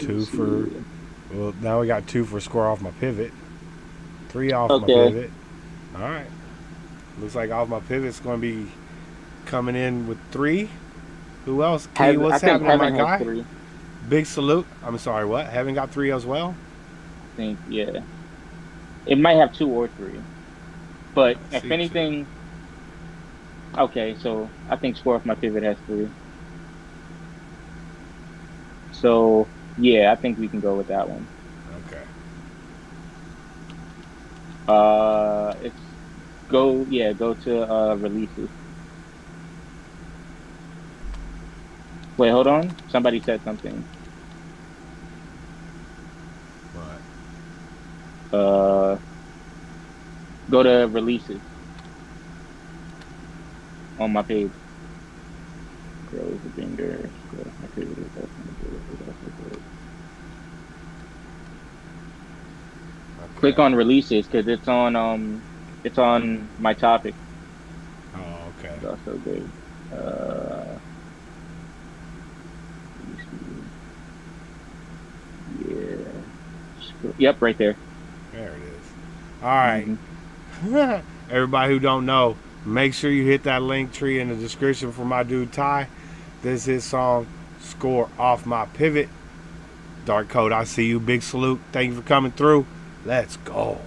2 for. Well, now we got 2 for Score Off My Pivot. 3 off my pivot. All right. Looks like off my pivot's going to be coming in with 3. Who else? Key, what's happening, my guy? 3. Big salute. I'm sorry, what? Heaven got 3 as well? I think, yeah. It might have 2 or 3. But if anything... Okay, so I think Score Off My Pivot has 3. So, yeah, I think we can go with that one. Okay. It's go to releases. Wait, hold on. Somebody said something. What? Go to releases on my page. Grows a finger. Click on releases because it's on my topic. Oh, okay. It's also good. Yeah. Yep, right there. There it is. All right. Everybody who don't know, make sure you hit that link tree in the description for my dude Ty. This is his song, Score Off My Pivot. Dark Code, I see you. Big salute. Thank you for coming through. Let's go.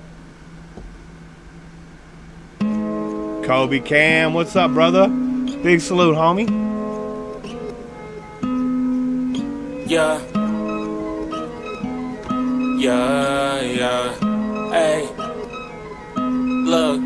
Kobe Cam, what's up, brother? Big salute, homie. Yeah. Yeah. Hey. Look.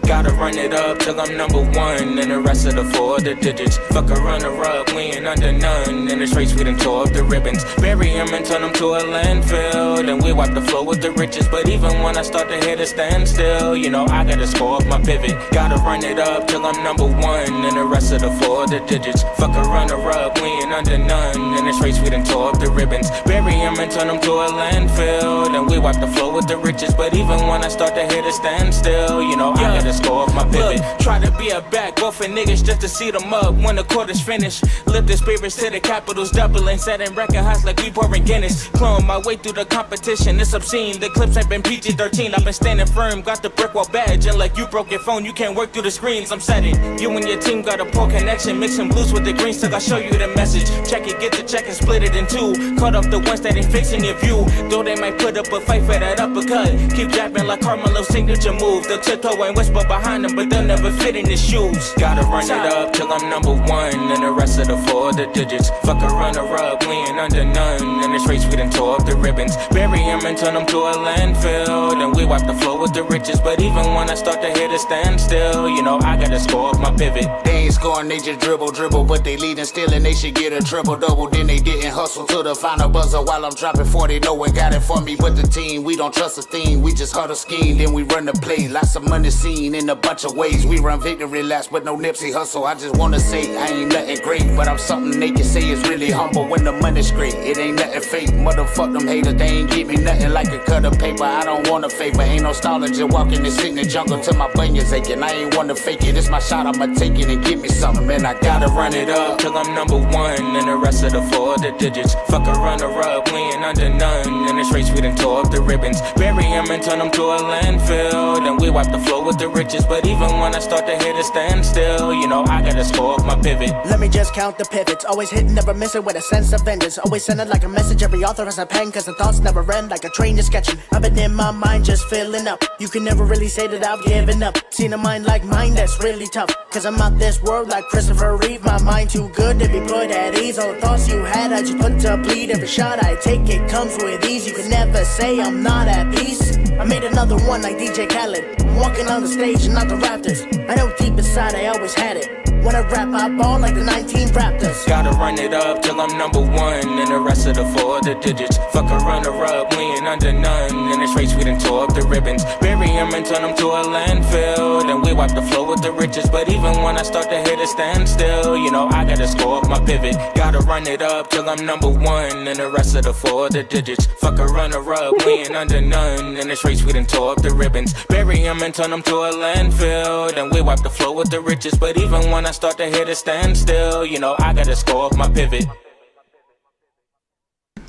Gotta run it up till I'm number 1, and the rest of the 4 other digits. Fuck a runner-up, we ain't under none. In this race we done tore up the ribbons. Bury him and turn him to a landfill. Then we wipe the floor with the riches. But even when I start to hit a standstill, you know I gotta score up my pivot. Gotta run it up till I'm number 1, and the rest of the 4 other digits. Fuck a runner-up, we ain't under none. In this race we done tore up the ribbons. Bury him and turn him to a landfill. Then we wipe the floor with the riches. But even when I start to hit a standstill, you know I gotta score off my pivot. Look, try to be a back, go for niggas just to see them up when the quarter's finished. Lift the spirits to the capitals, doubling, setting record highs like we pouring Guinness. Clawing my way through the competition, it's obscene. The clips ain't been PG-13, I've been standing firm. Got the brick wall badge, and like you broke your phone, you can't work through the screens. I'm setting. You and your team got a poor connection, mixing blues with the greens till I show you the message. Check it, get the check and split it in 2. Cut off the ones that ain't fixing your view. Though they might put up a fight for that uppercut. Keep jabbing like Carmelo's signature move. They'll tiptoe and whisper behind them, but they'll never fit in his shoes. Gotta run it up till I'm number 1, and the rest of the 4 other digits. Fuck a runner-up, we ain't under none. In this race we done tore up the ribbons. Bury him and turn him to a landfill. Then we wipe the floor with the riches. But even when I start to hit a standstill, you know I gotta score off my pivot. They ain't scoring, they just dribble, but they leading still, and they should get a triple-double. Then they didn't hustle to the final buzzer while I'm dropping 40. No one got it for me but the team. We don't trust a theme, we just huddle scheme. Then we run the play, lots of money seen in the a bunch of ways. We run victory laps, but no Nipsey hustle. I just wanna say I ain't nothing great, but I'm something they can say is really humble when the money's great. It ain't nothing fake. Motherfuck them haters, they ain't give me nothing like a cut of paper. I don't want a favor, ain't no nostalgia. Walking this in the jungle till my bunions aching. I ain't wanna fake it. It's my shot, I'ma take it and give me something, man. I gotta run it up. Till I'm number one, and the rest of the four the digits. Fuck a runner-up, we ain't under none. In this race, we done tore up the ribbons. Bury him and turn him to a landfill. Then we wipe the floor with the riches. But even when I start to hit a standstill, you know I gotta score up my pivot. Let me just count the pivots. Always hitting, never missing with a sense of vengeance. Always sending like a message. Every author has a pen, cause the thoughts never end. Like a train is sketching. I've been in my mind just filling up. You can never really say that I've given up. Seen a mind like mine that's really tough. Cause I'm out this world like Christopher Reeve. My mind too good to be put at ease. All the thoughts you had, I just put to bleed. Every shot I take, it comes with ease. You can never say I'm not at peace. I made another one like DJ Khaled. I'm walking on the stage and not the Raptors. I know deep inside I always had it. When I rap, I ball like the 19 Raptors. Gotta run it up till I'm number one, and the rest of the four the digits. Fuck a runner-up, we ain't under none. In this race, we done tore up the ribbons. Bury him and turn him to a landfill. Then we wipe the floor with the riches. But even when I start to hit a standstill, you know I gotta score up my pivot. Gotta run it up till I'm number one, and the rest of the four the digits. Fuck a runner-up, we ain't under none. In this race, we done tore up the ribbons. Bury him and turn him to a landfill. Then we wipe the floor with the riches. But even when I start to hit a standstill, you know I gotta score off my pivot.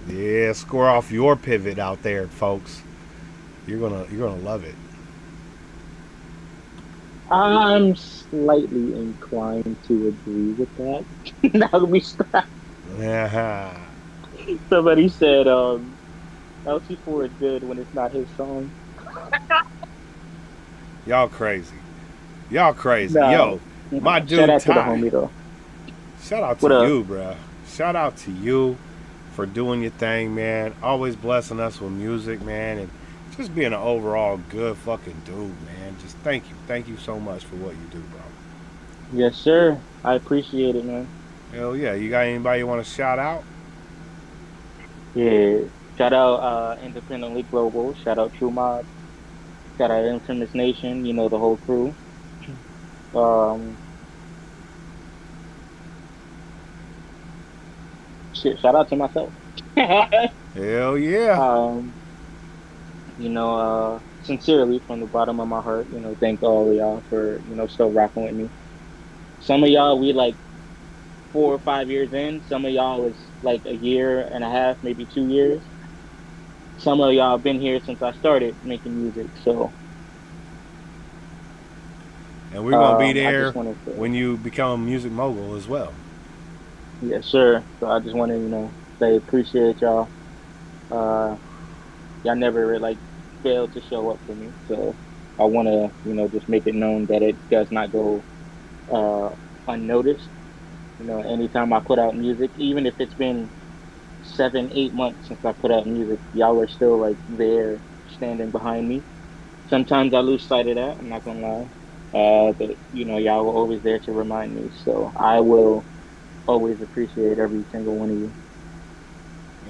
Yeah, score off your pivot out there, folks. You're gonna love it. I'm slightly inclined to agree with that. Now that we stop. Yeah. Somebody said LC4 is good when it's not his song. Y'all crazy. Y'all crazy. No. Yo, my dude Shout out to the Ty. homie though. Shout out What to up? you, bruh. Shout out to you for doing your thing, man. Always blessing us with music, man, and just being an overall good fucking dude, man. Just thank you. Thank you so much for what you do, bro. Yes, sir. I appreciate it, man. Hell yeah. You got anybody you want to shout out? Yeah. Shout out Independently Global. Shout out True Mob. Shout out Infvmous Nation. You know, the whole crew. Shit, shout out to myself. Hell yeah. You know, sincerely from the bottom of my heart, you know, thank all of y'all for, you know, still rocking with me. Some of y'all, we like 4 or 5 years in. Some of y'all is like a year and a half, maybe 2 years. Some of y'all been here since I started making music, so. And we're going to be I there just wanted to- when you become a music mogul as well. Yes, sir. So I just want to, you know, say appreciate y'all. Y'all never like failed to show up for me, so I want to, you know, just make it known that it does not go unnoticed. You know, anytime I put out music, even if it's been 7-8 months since I put out music, y'all are still like there, standing behind me. Sometimes I lose sight of that. I'm not gonna lie, but you know, y'all were always there to remind me. So I will always appreciate every single one of you.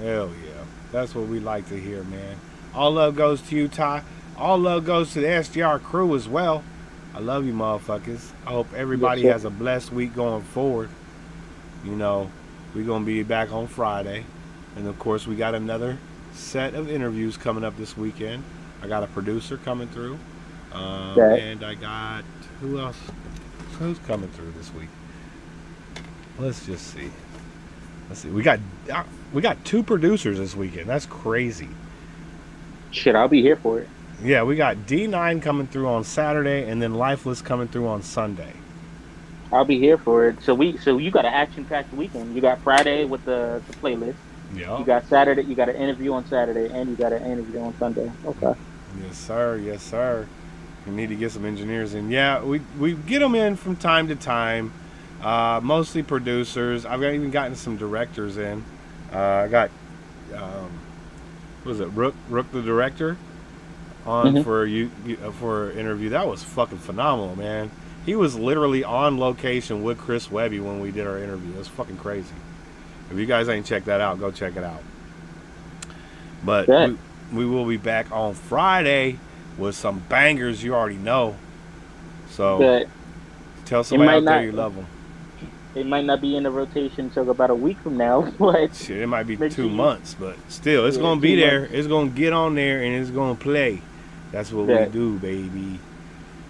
Hell yeah. That's what we like to hear, man. All love goes to you, Ty. All love goes to the SGR crew as well. I love you, motherfuckers. I hope everybody Yes, sir. has a blessed week going forward. You know, we're going to be back on Friday. And, of course, we got another set of interviews coming up this weekend. I got a producer coming through. Okay. And I got, who else? Who's coming through this week? Let's just see. Let's see. We got 2 producers this weekend. That's crazy. Shit, I'll be here for it. Yeah, we got D9 coming through on Saturday, and then Lifeless coming through on Sunday. I'll be here for it. So you got an action-packed weekend. You got Friday with the playlist. Yeah. You got Saturday. You got an interview on Saturday, and you got an interview on Sunday. Okay. Yes, sir. Yes, sir. We need to get some engineers in. Yeah, we get them in from time to time. Mostly producers. I've even gotten some directors in. I got, what was it, Rook the director on for an interview. That was fucking phenomenal, man. He was literally on location with Chris Webby when we did our interview. It was fucking crazy. If you guys ain't checked that out, go check it out. But we will be back on Friday with some bangers you already know. So But tell somebody out there not- you love them. it might not be in the rotation until about a week from now. But Shit, it might be make 2 sure you- months, but still, it's Yeah, gonna be 2 there. months. It's gonna get on there and it's gonna play. That's what Yeah. we do, baby.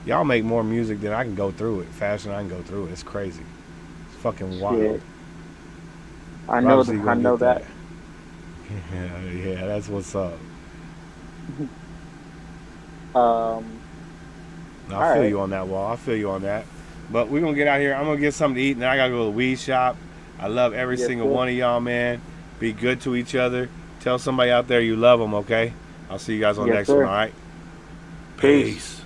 Y'all make more music than I can go through it. Faster than I can go through it. It's crazy. It's fucking wild. Shit. I know. Obviously, I gonna know get that. Yeah, that's what's up. Um. I All feel right. you on that, Wall. I feel you on that. But we're gonna get out here. I'm gonna get something to eat, and then I gotta go to the weed shop. I love every Yes, single sir. one of y'all, man. Be good to each other. Tell somebody out there you love them, okay? I'll see you guys on the Yes, next sir. one, all right? Peace. Peace.